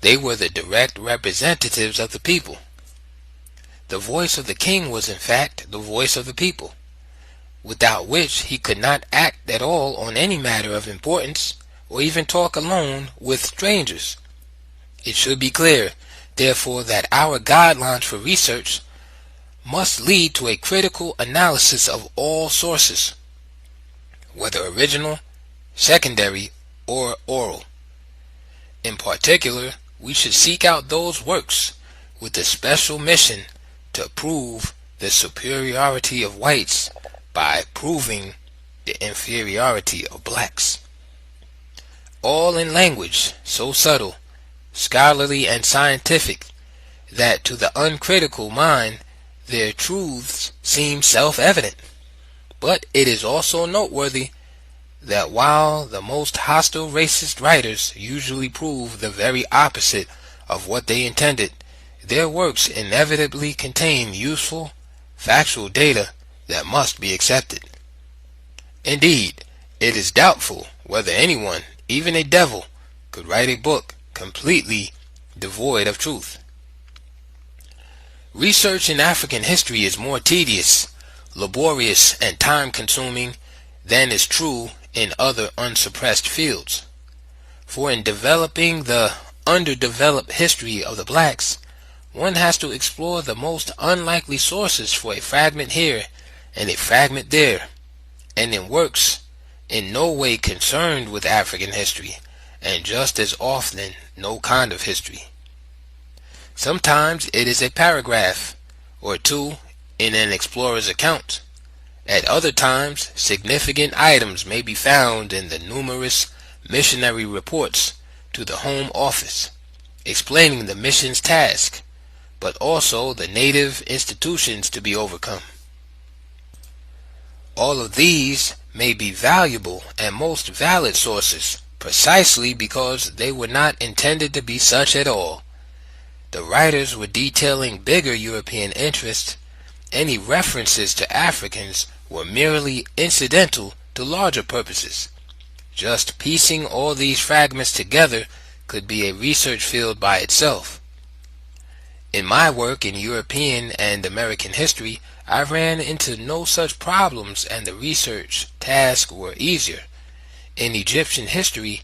They were the direct representatives of the people. The voice of the king was in fact the voice of the people, without which he could not act at all on any matter of importance, or even talk alone with strangers. It should be clear, therefore, that our guidelines for research must lead to a critical analysis of all sources, whether original, secondary, or oral. In particular, we should seek out those works with the special mission to prove the superiority of whites by proving the inferiority of blacks. All in language so subtle, scholarly, and scientific that to the uncritical mind their truths seem self-evident. But it is also noteworthy that while the most hostile racist writers usually prove the very opposite of what they intended, their works inevitably contain useful, factual data that must be accepted. Indeed, it is doubtful whether anyone, even a devil, could write a book completely devoid of truth. Research in African history is more tedious, laborious, and time-consuming than is true in other unsuppressed fields. For in developing the underdeveloped history of the blacks, one has to explore the most unlikely sources for a fragment here and a fragment there, and in works in no way concerned with African history, and just as often no kind of history. Sometimes it is a paragraph or 2 in an explorer's account. At other times, significant items may be found in the numerous missionary reports to the Home Office, explaining the mission's task, but also the native institutions to be overcome. All of these may be valuable and most valid sources, precisely because they were not intended to be such at all. The writers were detailing bigger European interests. Any references to Africans were merely incidental to larger purposes. Just piecing all these fragments together could be a research field by itself. In my work in European and American history, I ran into no such problems and the research tasks were easier. In Egyptian history,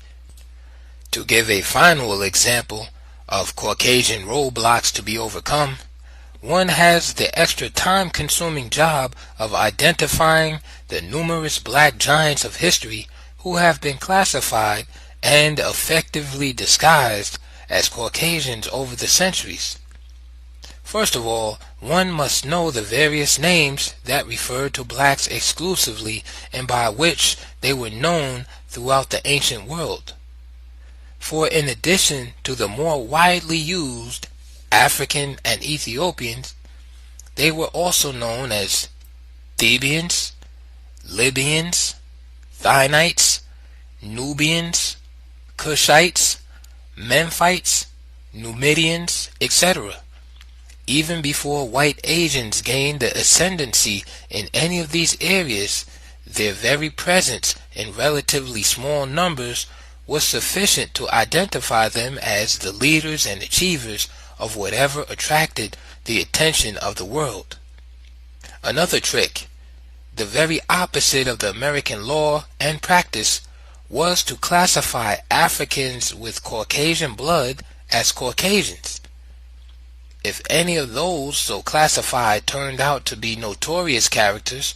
to give a final example of Caucasian roadblocks to be overcome, one has the extra time-consuming job of identifying the numerous black giants of history who have been classified and effectively disguised as Caucasians over the centuries. First of all, one must know the various names that refer to blacks exclusively and by which they were known throughout the ancient world. For in addition to the more widely used African and Ethiopians, they were also known as Thebians, Libyans, Thynites, Nubians, Cushites, Memphites, Numidians, etc. Even before white Asians gained the ascendancy in any of these areas, their very presence in relatively small numbers was sufficient to identify them as the leaders and achievers of whatever attracted the attention of the world. Another trick, the very opposite of the American law and practice, was to classify Africans with Caucasian blood as Caucasians. If any of those so classified turned out to be notorious characters,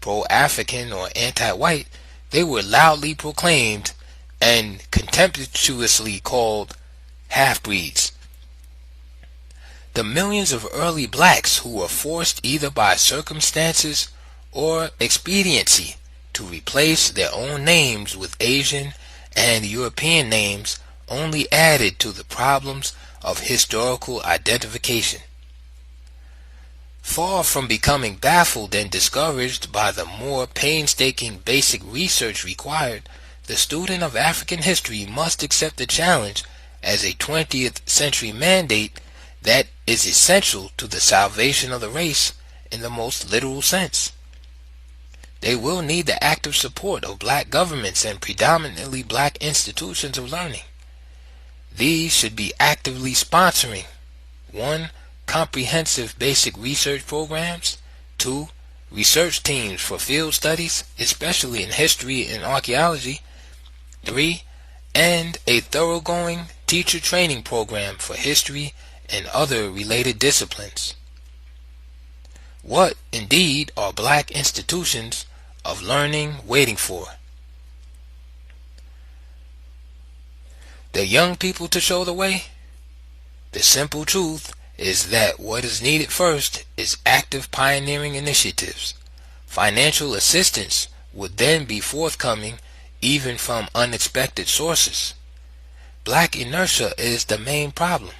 pro-African or anti-white, they were loudly proclaimed and contemptuously called half-breeds. The millions of early blacks who were forced either by circumstances or expediency to replace their own names with Asian and European names only added to the problems of historical identification. Far from becoming baffled and discouraged by the more painstaking basic research required, the student of African history must accept the challenge as a 20th century mandate that is essential to the salvation of the race in the most literal sense. They will need the active support of black governments and predominantly black institutions of learning. These should be actively sponsoring 1. Comprehensive basic research programs, 2. Research teams for field studies, especially in history and archaeology, 3. And a thoroughgoing teacher training program for history and other related disciplines. What, indeed, are black institutions of learning waiting for? The young people to show the way? The simple truth is that what is needed first is active pioneering initiatives. Financial assistance would then be forthcoming even from unexpected sources. Black inertia is the main problem.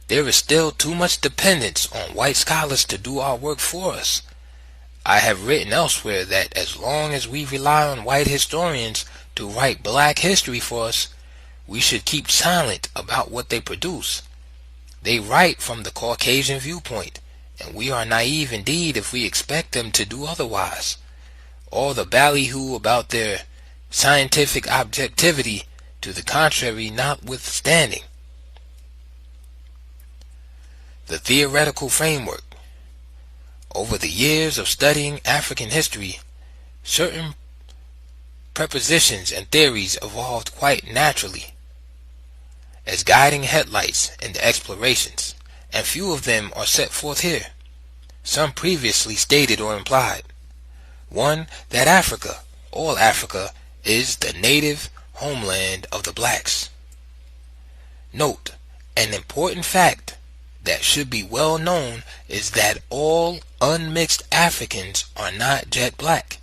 There is still too much dependence on white scholars to do our work for us. I have written elsewhere that as long as we rely on white historians to write black history for us, we should keep silent about what they produce. They write from the Caucasian viewpoint, and we are naive indeed if we expect them to do otherwise. All the ballyhoo about their scientific objectivity to the contrary notwithstanding. The theoretical framework. Over the years of studying African history, certain prepositions and theories evolved quite naturally as guiding headlights in the explorations, and few of them are set forth here. Some previously stated or implied. 1. That Africa, all Africa, is the native homeland of the blacks. Note, an important fact that should be well known is that all unmixed Africans are not jet black.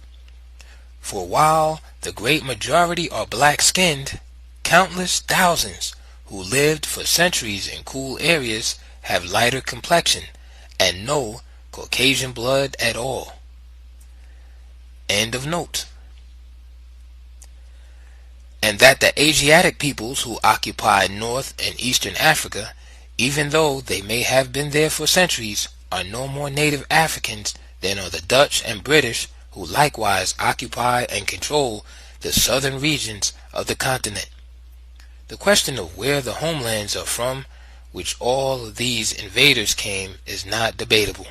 For while the great majority are black-skinned, countless thousands who lived for centuries in cool areas have lighter complexion and no Caucasian blood at all. End of note. and that the Asiatic peoples who occupied North and Eastern Africa, even though they may have been there for centuries, are no more native Africans than are the Dutch and British, who likewise occupy and control the southern regions of the continent. The question of where the homelands are from which all these invaders came is not debatable.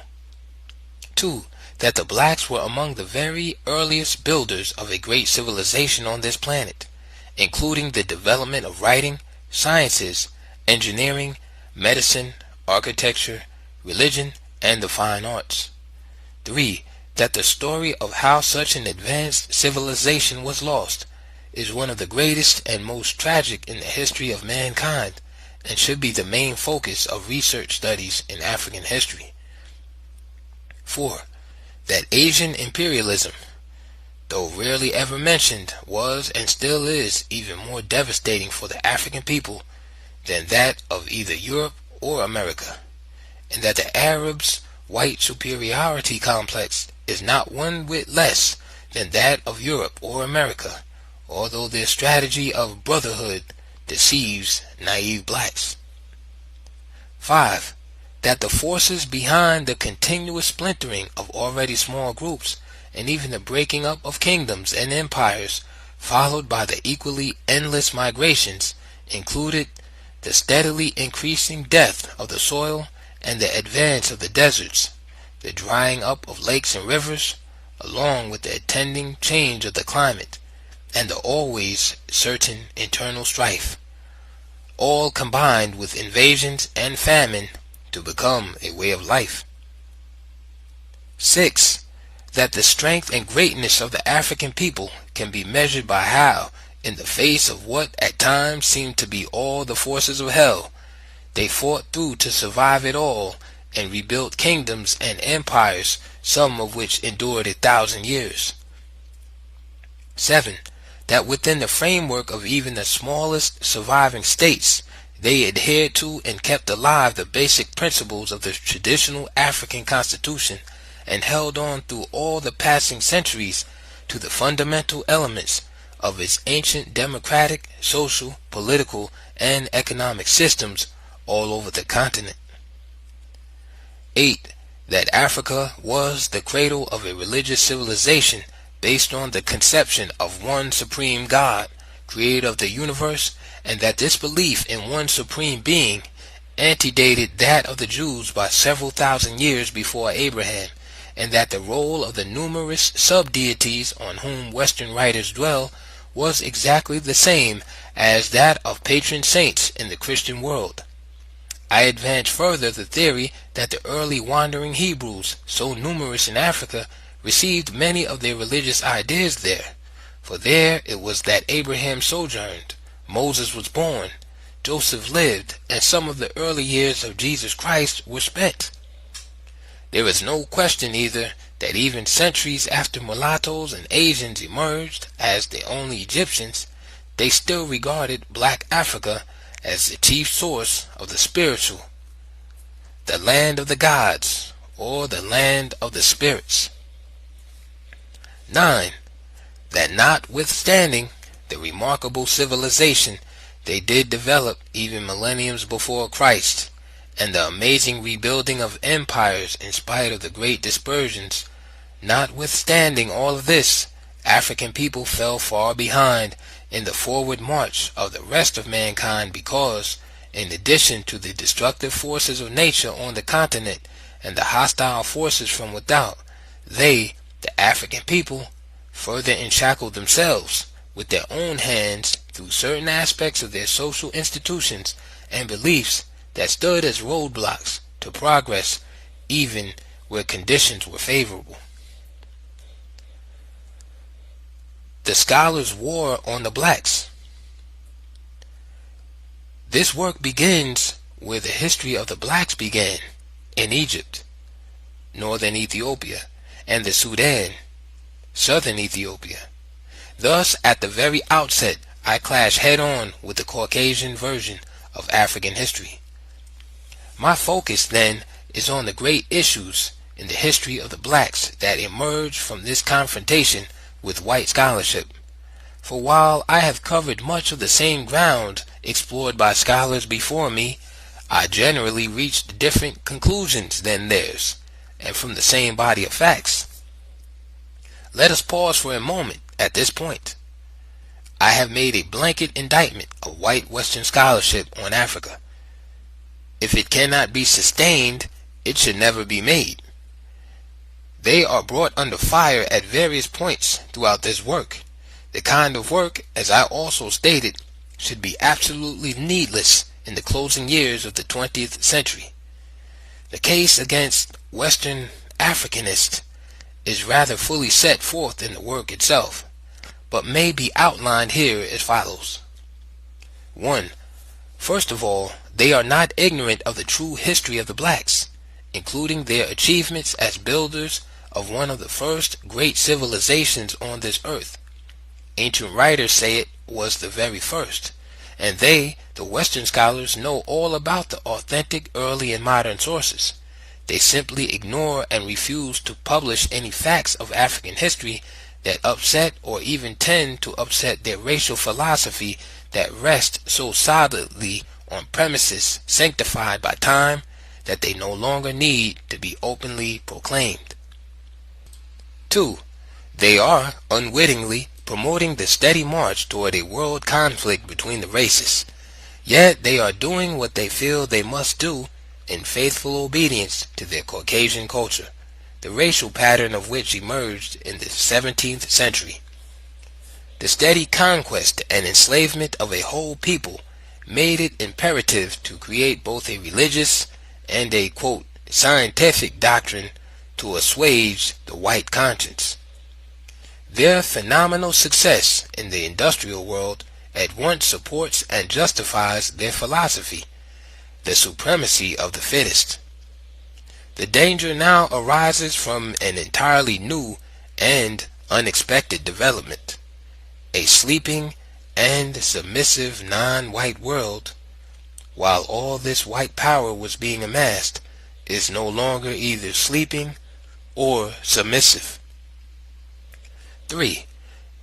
2. That the blacks were among the very earliest builders of a great civilization on this planet, including the development of writing, sciences, engineering, medicine, architecture, religion, and the fine arts. 3. That the story of how such an advanced civilization was lost is one of the greatest and most tragic in the history of mankind, and should be the main focus of research studies in African history. 4. That Asian imperialism, though rarely ever mentioned, was and still is even more devastating for the African people than that of either Europe or America, and that the Arabs' white superiority complex is not one whit less than that of Europe or America, although their strategy of brotherhood deceives naive blacks. 5. That the forces behind the continuous splintering of already small groups, and even the breaking up of kingdoms and empires, followed by the equally endless migrations, included the steadily increasing depth of the soil and the advance of the deserts, the drying up of lakes and rivers, along with the attending change of the climate, and the always certain internal strife, all combined with invasions and famine to become a way of life. 6. That the strength and greatness of the African people can be measured by how, in the face of what at times seemed to be all the forces of hell, they fought through to survive it all and rebuilt kingdoms and empires, some of which endured 1,000 years. 7. That within the framework of even the smallest surviving states, they adhered to and kept alive the basic principles of the traditional African constitution, and held on through all the passing centuries to the fundamental elements of its ancient democratic, social, political, and economic systems all over the continent. 8. That Africa was the cradle of a religious civilization based on the conception of one supreme God, creator of the universe, and that this belief in one supreme being antedated that of the Jews by several thousand years before Abraham, and that the role of the numerous sub-deities on whom Western writers dwell was exactly the same as that of patron saints in the Christian world. I advance further the theory that the early wandering Hebrews, so numerous in Africa, received many of their religious ideas there, for there it was that Abraham sojourned, Moses was born, Joseph lived, and some of the early years of Jesus Christ were spent. There is no question either that even centuries after mulattoes and Asians emerged as the only Egyptians, they still regarded black Africa as the chief source of the spiritual, the land of the gods, or the land of the spirits. 9. That notwithstanding the remarkable civilization they did develop even millenniums before Christ, and the amazing rebuilding of empires in spite of the great dispersions, notwithstanding all of this, African people fell far behind in the forward march of the rest of mankind because, in addition to the destructive forces of nature on the continent and the hostile forces from without, they, the African people, further enshackled themselves with their own hands through certain aspects of their social institutions and beliefs that stood as roadblocks to progress even where conditions were favorable. The scholars' war on the blacks. This work begins where the history of the blacks began, in Egypt, northern Ethiopia, and the Sudan, southern Ethiopia. Thus, at the very outset, I clash head-on with the Caucasian version of African history. My focus, then, is on the great issues in the history of the blacks that emerge from this confrontation with white scholarship. For while I have covered much of the same ground explored by scholars before me, I generally reached different conclusions than theirs, and from the same body of facts. Let us pause for a moment at this point. I have made a blanket indictment of white Western scholarship on Africa. If it cannot be sustained, it should never be made. They are brought under fire at various points throughout this work. The kind of work, as I also stated, should be absolutely needless in the closing years of the 20th century. The case against Western Africanists is rather fully set forth in the work itself, but may be outlined here as follows. 1. First of all, they are not ignorant of the true history of the blacks, including their achievements as builders of one of the first great civilizations on this earth. Ancient writers say it was the very first, and they, the Western scholars, know all about the authentic early and modern sources. They simply ignore and refuse to publish any facts of African history that upset or even tend to upset their racial philosophy that rests so solidly on premises sanctified by time that they no longer need to be openly proclaimed. 2. They are, unwittingly, promoting the steady march toward a world conflict between the races. Yet they are doing what they feel they must do in faithful obedience to their Caucasian culture, the racial pattern of which emerged in the 17th century. The steady conquest and enslavement of a whole people made it imperative to create both a religious and a, quote, scientific doctrine to assuage the white conscience. Their phenomenal success in the industrial world at once supports and justifies their philosophy, the supremacy of the fittest. The danger now arises from an entirely new and unexpected development. A sleeping and submissive non-white world, while all this white power was being amassed, is no longer either sleeping or submissive. 3.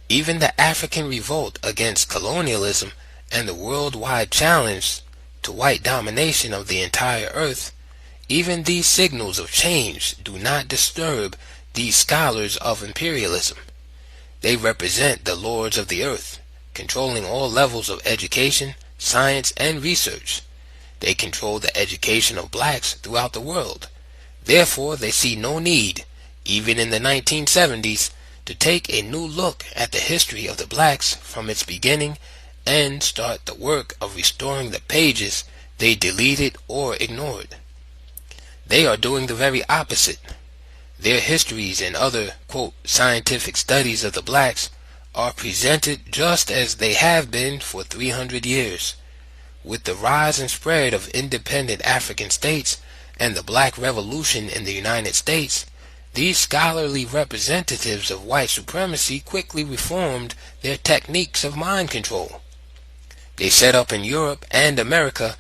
Even the African revolt against colonialism and the worldwide challenge to white domination of the entire earth, even these signals of change do not disturb these scholars of imperialism. They represent the lords of the earth, controlling all levels of education, science, and research. They control the education of blacks throughout the world. Therefore, they see no need, even in the 1970s, to take a new look at the history of the blacks from its beginning and start the work of restoring the pages they deleted or ignored. They are doing the very opposite. Their histories and other, quote, scientific studies of the blacks are presented just as they have been for 300 years. With the rise and spread of independent African states and the Black Revolution in the United States, these scholarly representatives of white supremacy quickly reformed their techniques of mind control. They set up in Europe and America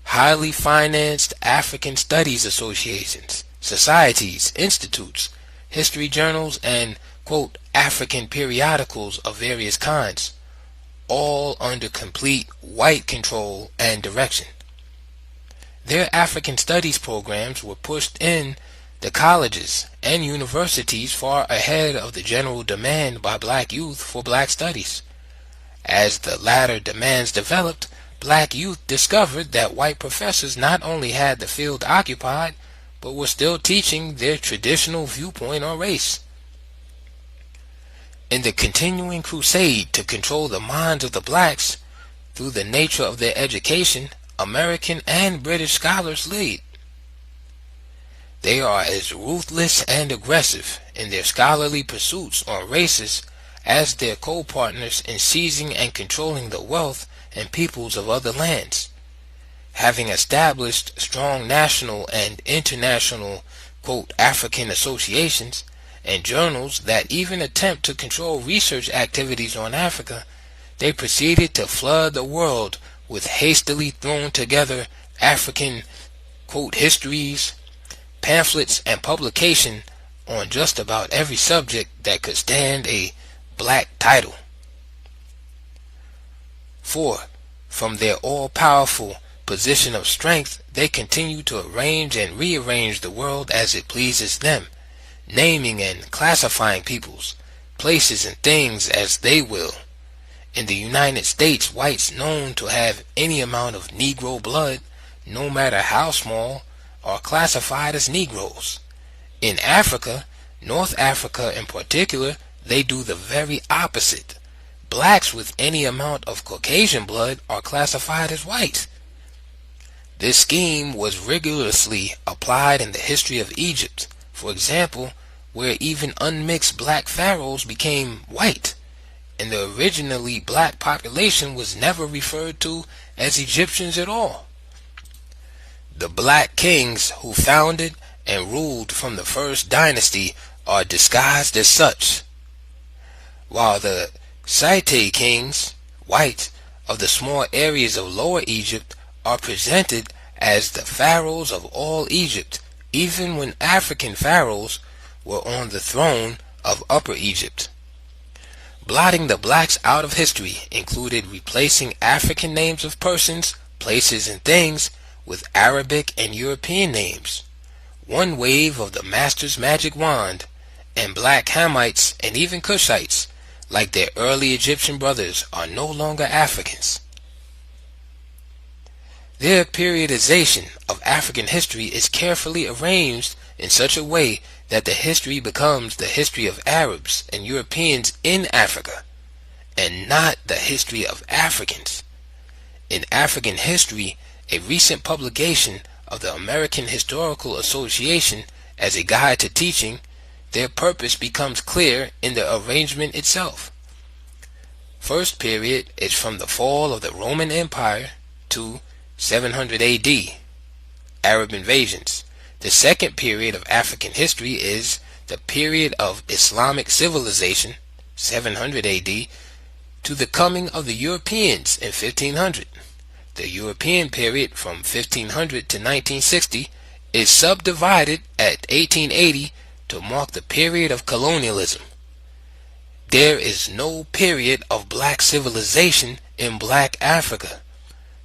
highly financed African studies associations, societies, institutes, history journals, and, quote, African periodicals of various kinds, all under complete white control and direction. Their African studies programs were pushed in the colleges and universities far ahead of the general demand by black youth for black studies. As the latter demands developed, black youth discovered that white professors not only had the field occupied, but were still teaching their traditional viewpoint on race. In the continuing crusade to control the minds of the blacks through the nature of their education, American and British scholars lead. They are as ruthless and aggressive in their scholarly pursuits on races as their co-partners in seizing and controlling the wealth and peoples of other lands. Having established strong national and international, quote, African associations and journals that even attempt to control research activities on Africa, they proceeded to flood the world with hastily thrown together African, quote, histories, pamphlets, and publication on just about every subject that could stand a black title. For, from their all-powerful position of strength, they continue to arrange and rearrange the world as it pleases them, naming and classifying peoples, places, and things as they will. In the United States, whites known to have any amount of Negro blood, no matter how small, are classified as Negroes. In Africa, North Africa in particular, they do the very opposite. Blacks with any amount of Caucasian blood are classified as white. This scheme was rigorously applied in the history of Egypt, for example, where even unmixed black pharaohs became white, and the originally black population was never referred to as Egyptians at all. The black kings who founded and ruled from the first dynasty are disguised as such, while the Scythe kings, white, of the small areas of Lower Egypt are presented as the pharaohs of all Egypt, even when African pharaohs were on the throne of Upper Egypt. Blotting the blacks out of history included replacing African names of persons, places, and things with Arabic and European names. One wave of the master's magic wand, and black Hamites and even Cushites, like their early Egyptian brothers, are no longer Africans. Their periodization of African history is carefully arranged in such a way that the history becomes the history of Arabs and Europeans in Africa, and not the history of Africans. In African history, a recent publication of the American Historical Association as a guide to teaching, their purpose becomes clear in the arrangement itself. First period is from the fall of the Roman Empire to 700 AD, Arab invasions. The second period of African history is the period of Islamic civilization, 700 AD, to the coming of the Europeans in 1500. The European period from 1500 to 1960 is subdivided at 1880 to mark the period of colonialism. There is no period of black civilization in black Africa.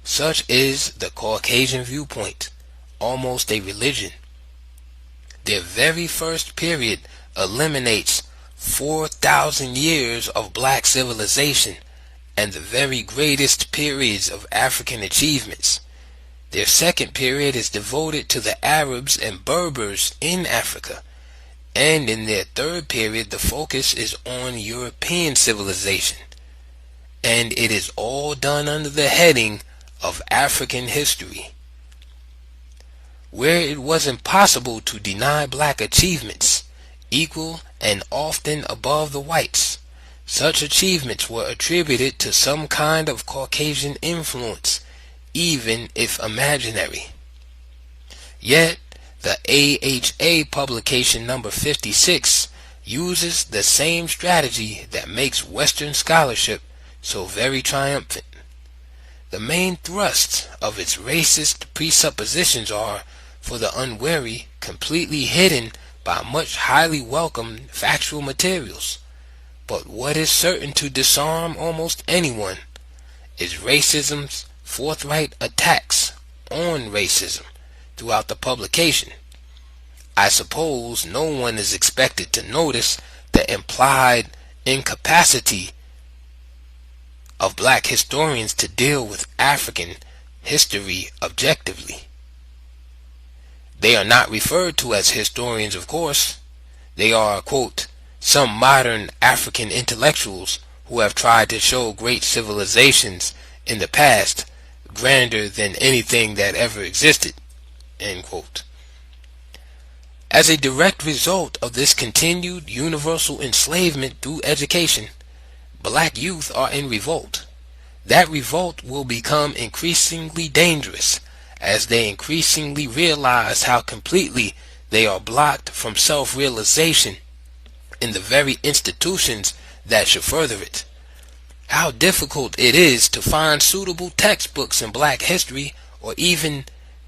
Such is the Caucasian viewpoint, almost a religion. Their very first period eliminates 4,000 years of black civilization and the very greatest periods of African achievements. Their second period is devoted to the Arabs and Berbers in Africa, and in their third period the focus is on European civilization, and it is all done under the heading of African history. Where it was impossible to deny black achievements, equal and often above the whites, such achievements were attributed to some kind of Caucasian influence, even if imaginary. Yet, the AHA publication number 56 uses the same strategy that makes Western scholarship so very triumphant. The main thrusts of its racist presuppositions are, for the unwary, completely hidden by much highly welcomed factual materials. But what is certain to disarm almost anyone is racism's forthright attacks on racism throughout the publication. I suppose no one is expected to notice the implied incapacity of black historians to deal with African history objectively. They are not referred to as historians, of course. They are, quote, some modern African intellectuals who have tried to show great civilizations in the past grander than anything that ever existed, end quote. As a direct result of this continued universal enslavement through education, black youth are in revolt. That revolt will become increasingly dangerous as they increasingly realize how completely they are blocked from self-realization in the very institutions that should further it. How difficult it is to find suitable textbooks in black history, or even,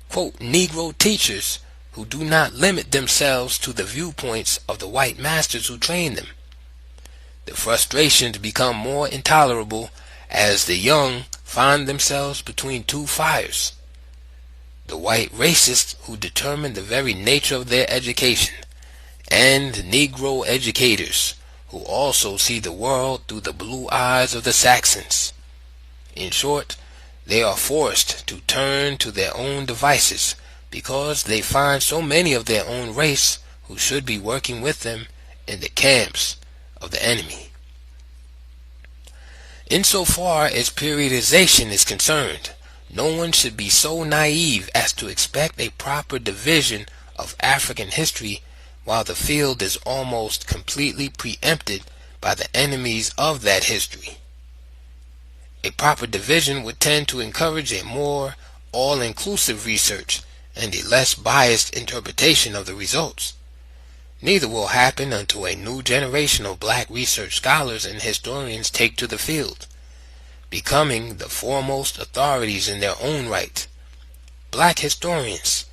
quote, Negro teachers who do not limit themselves to the viewpoints of the white masters who train them. The frustrations become more intolerable as the young find themselves between two fires: the white racists who determine the very nature of their education, and Negro educators who also see the world through the blue eyes of the Saxons. In short, they are forced to turn to their own devices because they find so many of their own race who should be working with them in the camps of the enemy. Insofar as periodization is concerned, no one should be so naive as to expect a proper division of African history while the field is almost completely preempted by the enemies of that history. A proper division would tend to encourage a more all-inclusive research and a less biased interpretation of the results. Neither will happen until a new generation of black research scholars and historians take to the field, becoming the foremost authorities in their own right. Black historians,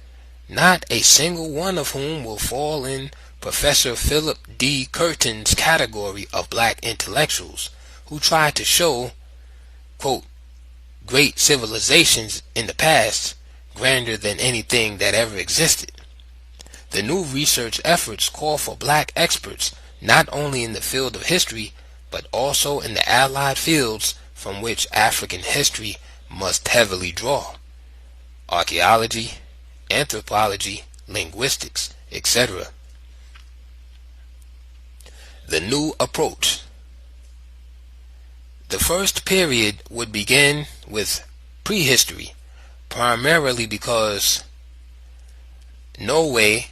not a single one of whom will fall in Professor Philip D. Curtin's category of black intellectuals who try to show, quote, great civilizations in the past grander than anything that ever existed. The new research efforts call for black experts not only in the field of history, but also in the allied fields from which African history must heavily draw: archaeology, anthropology, linguistics, etc. The new approach. The first period would begin with prehistory, primarily because Norway,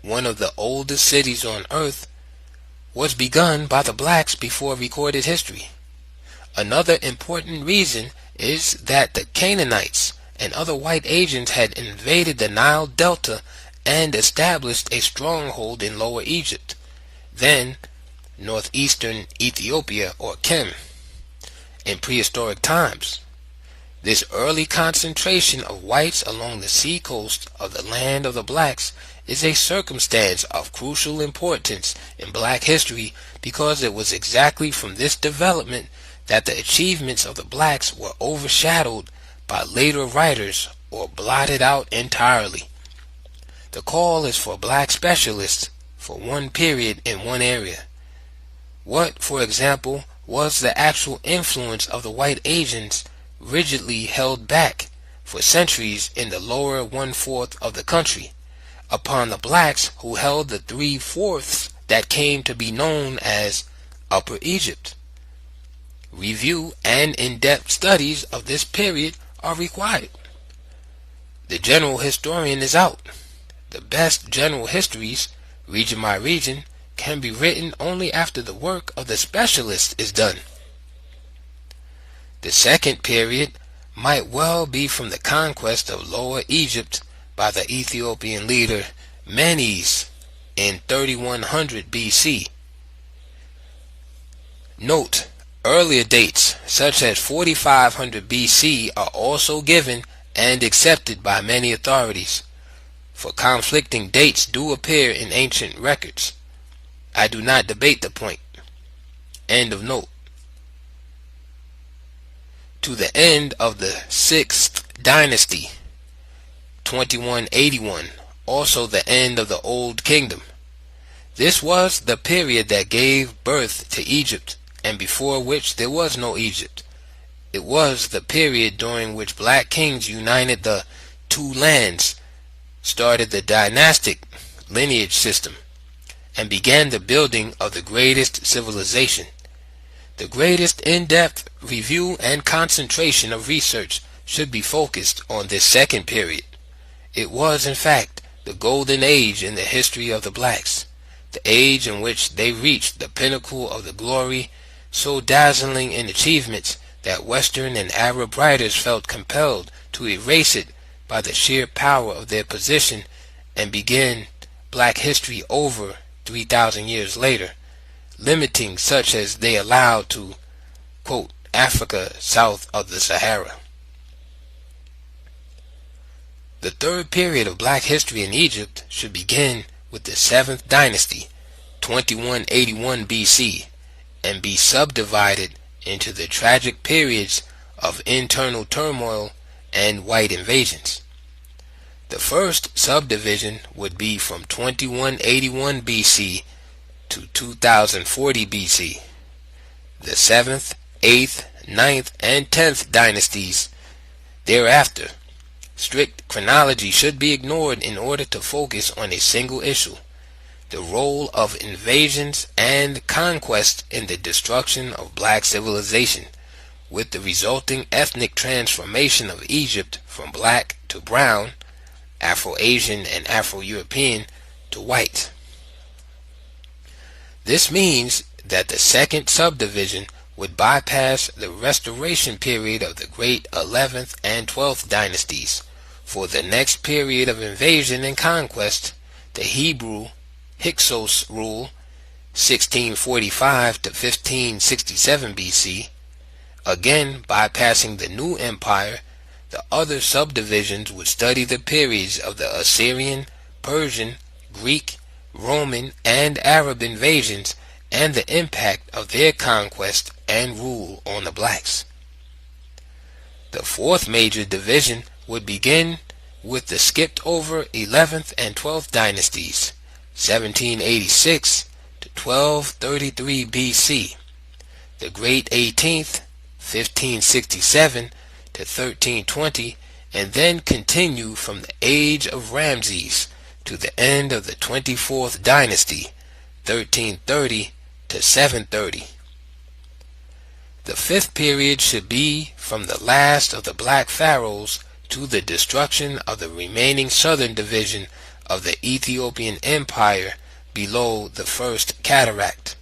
one of the oldest cities on earth, was begun by the blacks before recorded history. Another important reason is that the Canaanites and other white agents had invaded the Nile Delta and established a stronghold in Lower Egypt, then northeastern Ethiopia or Kem, in prehistoric times. This early concentration of whites along the sea coast of the land of the blacks is a circumstance of crucial importance in black history because it was exactly from this development that the achievements of the blacks were overshadowed by later writers or blotted out entirely. The call is for black specialists for one period in one area. What, for example, was the actual influence of the white agents rigidly held back for centuries in the lower one-fourth of the country upon the blacks who held the three-fourths that came to be known as Upper Egypt? Review and in-depth studies of this period are required. The general historian is out. The best general histories, region by region, can be written only after the work of the specialist is done. The second period might well be from the conquest of Lower Egypt by the Ethiopian leader Menes in 3100 BC. Note, earlier dates such as 4500 BC are also given and accepted by many authorities, for conflicting dates do appear in ancient records. I do not debate the point. End of note. To the end of the 6th dynasty, 2181, also the end of the Old Kingdom. This was the period that gave birth to Egypt, and before which there was no Egypt. It was the period during which black kings united the two lands, started the dynastic lineage system, and began the building of the greatest civilization. The greatest in-depth review and concentration of research should be focused on this second period. It was, in fact, the golden age in the history of the blacks, the age in which they reached the pinnacle of the glory, so dazzling in achievements that Western and Arab writers felt compelled to erase it by the sheer power of their position and begin black history over 3,000 years later, limiting such as they allowed to, quote, Africa south of the Sahara. The third period of black history in Egypt should begin with the 7th dynasty, 2181 BC, and be subdivided into the tragic periods of internal turmoil and white invasions. The first subdivision would be from 2181 BC to 2040 BC. The 7th, 8th, 9th, and 10th dynasties thereafter. Strict chronology should be ignored in order to focus on a single issue: the role of invasions and conquest in the destruction of black civilization, with the resulting ethnic transformation of Egypt from black to brown, Afro-Asian and Afro-European to white. This means that the second subdivision would bypass the restoration period of the great 11th and 12th dynasties for the next period of invasion and conquest, the Hebrew Hyksos rule, 1645 to 1567 BC. Again, bypassing the new empire, the other subdivisions would study the periods of the Assyrian, Persian, Greek, Roman, and Arab invasions and the impact of their conquest and rule on the blacks. The fourth major division would begin with the skipped over 11th and 12th dynasties, 1786 to 1233 BC, the great 18th, 1567 to 1320, and then continue from the age of Ramses to the end of the 24th dynasty, 1330 to 730. The fifth period should be from the last of the black pharaohs to the destruction of the remaining southern division of the Ethiopian Empire below the First Cataract,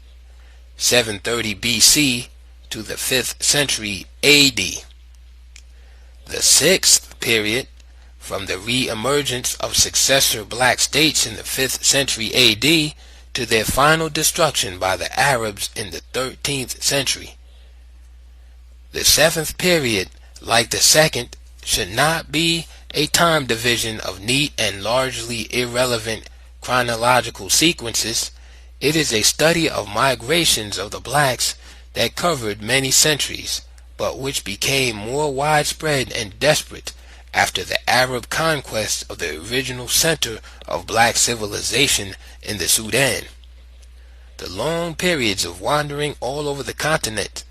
730 BC to the 5th century AD. The sixth period, from the re-emergence of successor black states in the 5th century AD to their final destruction by the Arabs in the 13th century. The seventh period, like the second, should not be a time division of neat and largely irrelevant chronological sequences. It is a study of migrations of the blacks that covered many centuries, but which became more widespread and desperate after the Arab conquest of the original center of black civilization in the Sudan. The long periods of wandering all over the continent,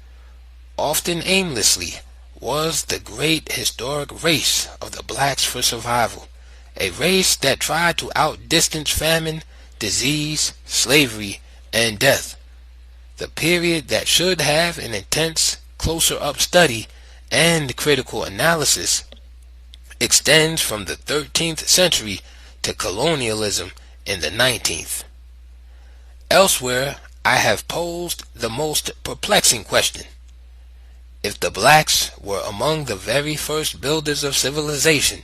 often aimlessly, was the great historic race of the blacks for survival, a race that tried to outdistance famine, disease, slavery, and death. The period that should have an intense, closer-up study and critical analysis extends from the 13th century to colonialism in the 19th. Elsewhere, I have posed the most perplexing question. If the blacks were among the very first builders of civilization,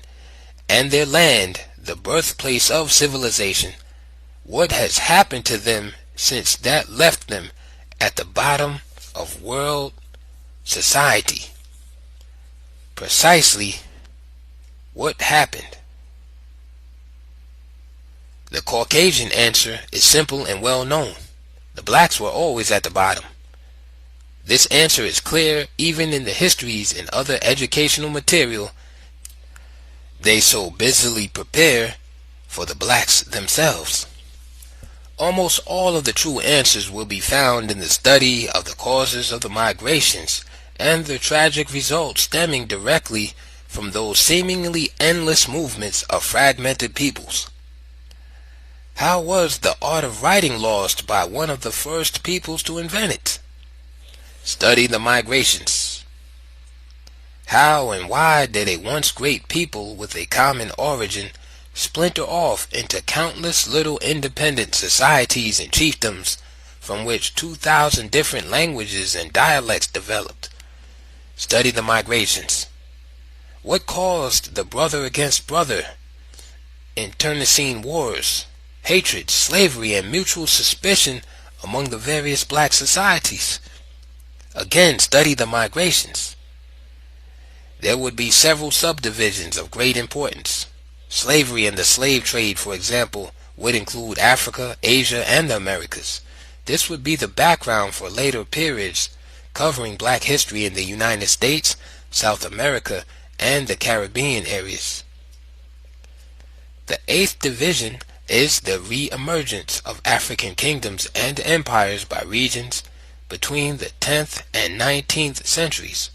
and their land the birthplace of civilization, what has happened to them since that left them at the bottom of world society? Precisely what happened? The Caucasian answer is simple and well known. The blacks were always at the bottom. This answer is clear even in the histories and other educational material they so busily prepare for the blacks themselves. Almost all of the true answers will be found in the study of the causes of the migrations and the tragic results stemming directly from those seemingly endless movements of fragmented peoples. How was the art of writing lost by one of the first peoples to invent it? Study the migrations. How and why did a once great people with a common origin splinter off into countless little independent societies and chiefdoms from which 2,000 different languages and dialects developed? Study the migrations. What caused the brother against brother, internecine wars, hatred, slavery, and mutual suspicion among the various black societies? Again, study the migrations. There would be several subdivisions of great importance. Slavery and the slave trade, for example, would include Africa, Asia, and the Americas. This would be the background for later periods covering black history in the United States, South America, and the Caribbean areas. The eighth division is the re-emergence of African kingdoms and empires by regions between the 10th and 19th centuries.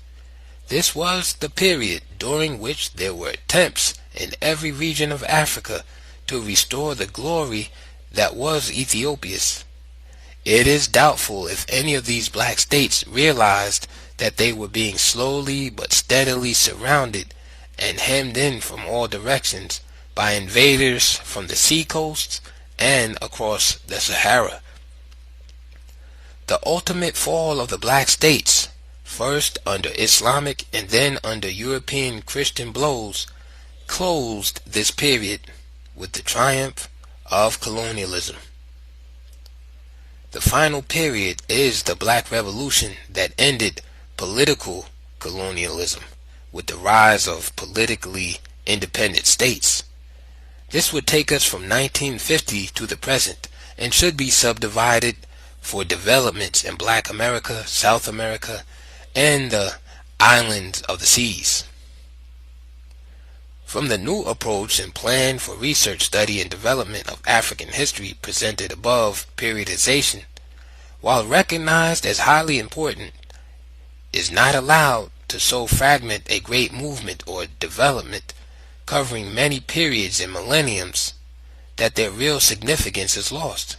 This was the period during which there were attempts in every region of Africa to restore the glory that was Ethiopia's. It is doubtful if any of these black states realized that they were being slowly but steadily surrounded and hemmed in from all directions by invaders from the seacoasts and across the Sahara. The ultimate fall of the black states, first under Islamic and then under European Christian blows, closed this period with the triumph of colonialism. The final period is the Black Revolution that ended political colonialism with the rise of politically independent states. This would take us from 1950 to the present and should be subdivided for developments in Black America, South America, and the islands of the seas. From the new approach and plan for research, study, and development of African history presented above, periodization, while recognized as highly important, is not allowed to so fragment a great movement or development covering many periods and millenniums that their real significance is lost.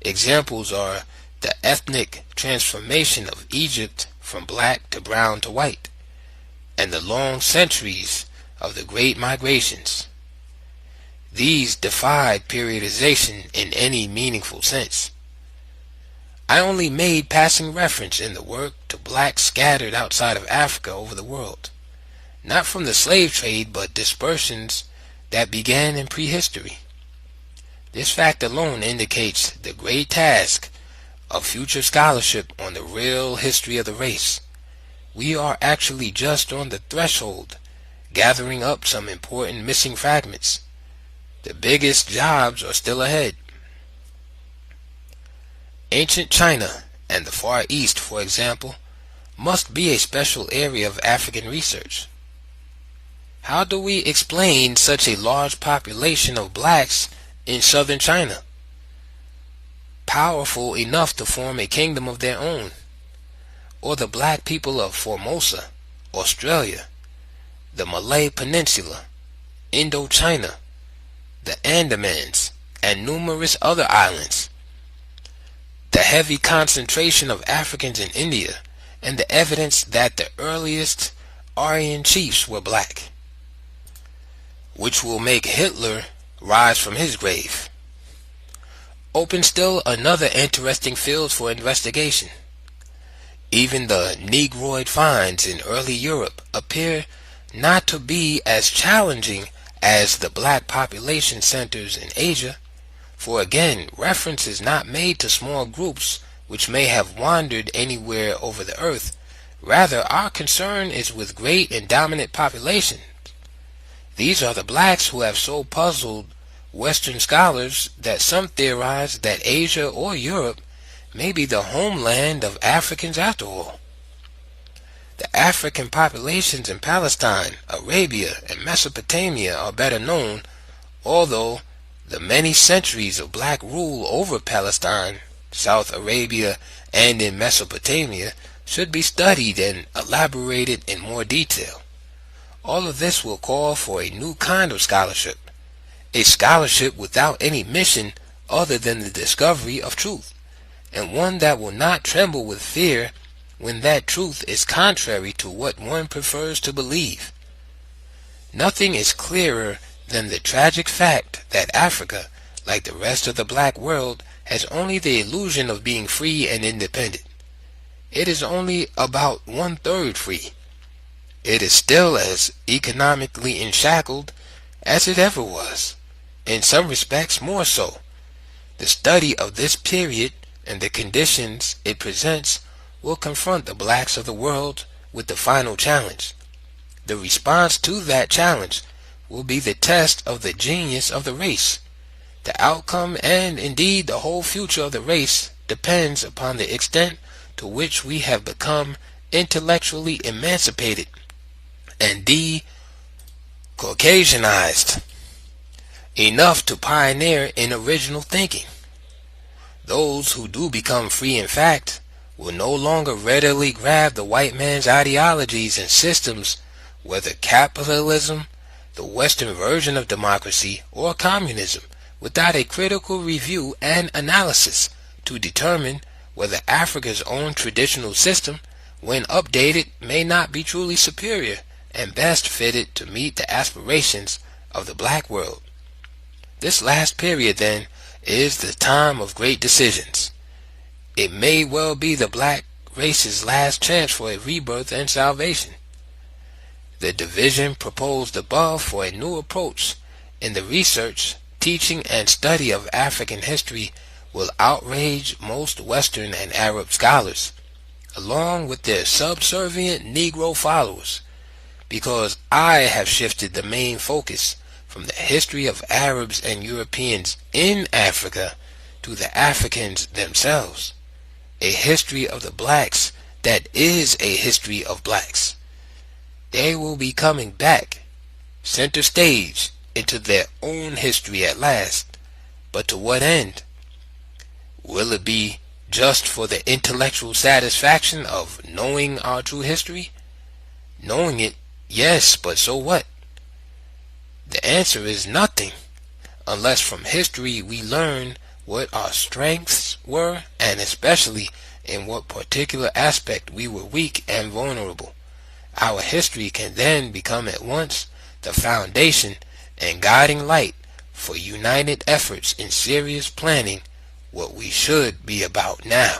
Examples are the ethnic transformation of Egypt from black to brown to white, and the long centuries of the great migrations. These defied periodization in any meaningful sense. I only made passing reference in the work to blacks scattered outside of Africa over the world, not from the slave trade but dispersions that began in prehistory. This fact alone indicates the great task of future scholarship on the real history of the race. We are actually just on the threshold, gathering up some important missing fragments. The biggest jobs are still ahead. Ancient China and the Far East, for example, must be a special area of African research. How do we explain such a large population of blacks in southern China, powerful enough to form a kingdom of their own? Or the black people of Formosa, Australia, the Malay Peninsula, Indochina, the Andamans, and numerous other islands? The heavy concentration of Africans in India, and the evidence that the earliest Aryan chiefs were black, which will make Hitler rise from his grave, open still another interesting field for investigation. Even the Negroid finds in early Europe appear not to be as challenging as the black population centers in Asia, for again, reference is not made to small groups which may have wandered anywhere over the earth. Rather, our concern is with great and dominant populations. These are the blacks who have so puzzled Western scholars that some theorize that Asia or Europe may be the homeland of Africans after all. The African populations in Palestine, Arabia, and Mesopotamia are better known, although the many centuries of black rule over Palestine, South Arabia, and in Mesopotamia should be studied and elaborated in more detail. All of this will call for a new kind of scholarship, a scholarship without any mission other than the discovery of truth, and one that will not tremble with fear when that truth is contrary to what one prefers to believe. Nothing is clearer than the tragic fact that Africa, like the rest of the black world, has only the illusion of being free and independent. It is only about 1/3 free. It is still as economically enshackled as it ever was, in some respects more so. The study of this period and the conditions it presents will confront the blacks of the world with the final challenge. The response to that challenge will be the test of the genius of the race. The outcome and indeed the whole future of the race depends upon the extent to which we have become intellectually emancipated and de-Caucasianized enough to pioneer in original thinking. Those who do become free in fact will no longer readily grab the white man's ideologies and systems, whether capitalism, the Western version of democracy, or communism, without a critical review and analysis to determine whether Africa's own traditional system, when updated, may not be truly superior and best fitted to meet the aspirations of the black world. This last period, then, is the time of great decisions. It may well be the black race's last chance for a rebirth and salvation. The division proposed above for a new approach in the research, teaching, and study of African history will outrage most Western and Arab scholars, along with their subservient Negro followers, because I have shifted the main focus from the history of Arabs and Europeans in Africa to the Africans themselves, a history of the blacks that is a history of blacks. They will be coming back, center stage, into their own history at last. But to what end? Will it be just for the intellectual satisfaction of knowing our true history? Knowing it, yes, but so what? The answer is nothing, unless from history we learn what our strengths were, and especially in what particular aspect we were weak and vulnerable. Our history can then become at once the foundation and guiding light for united efforts in serious planning what we should be about now.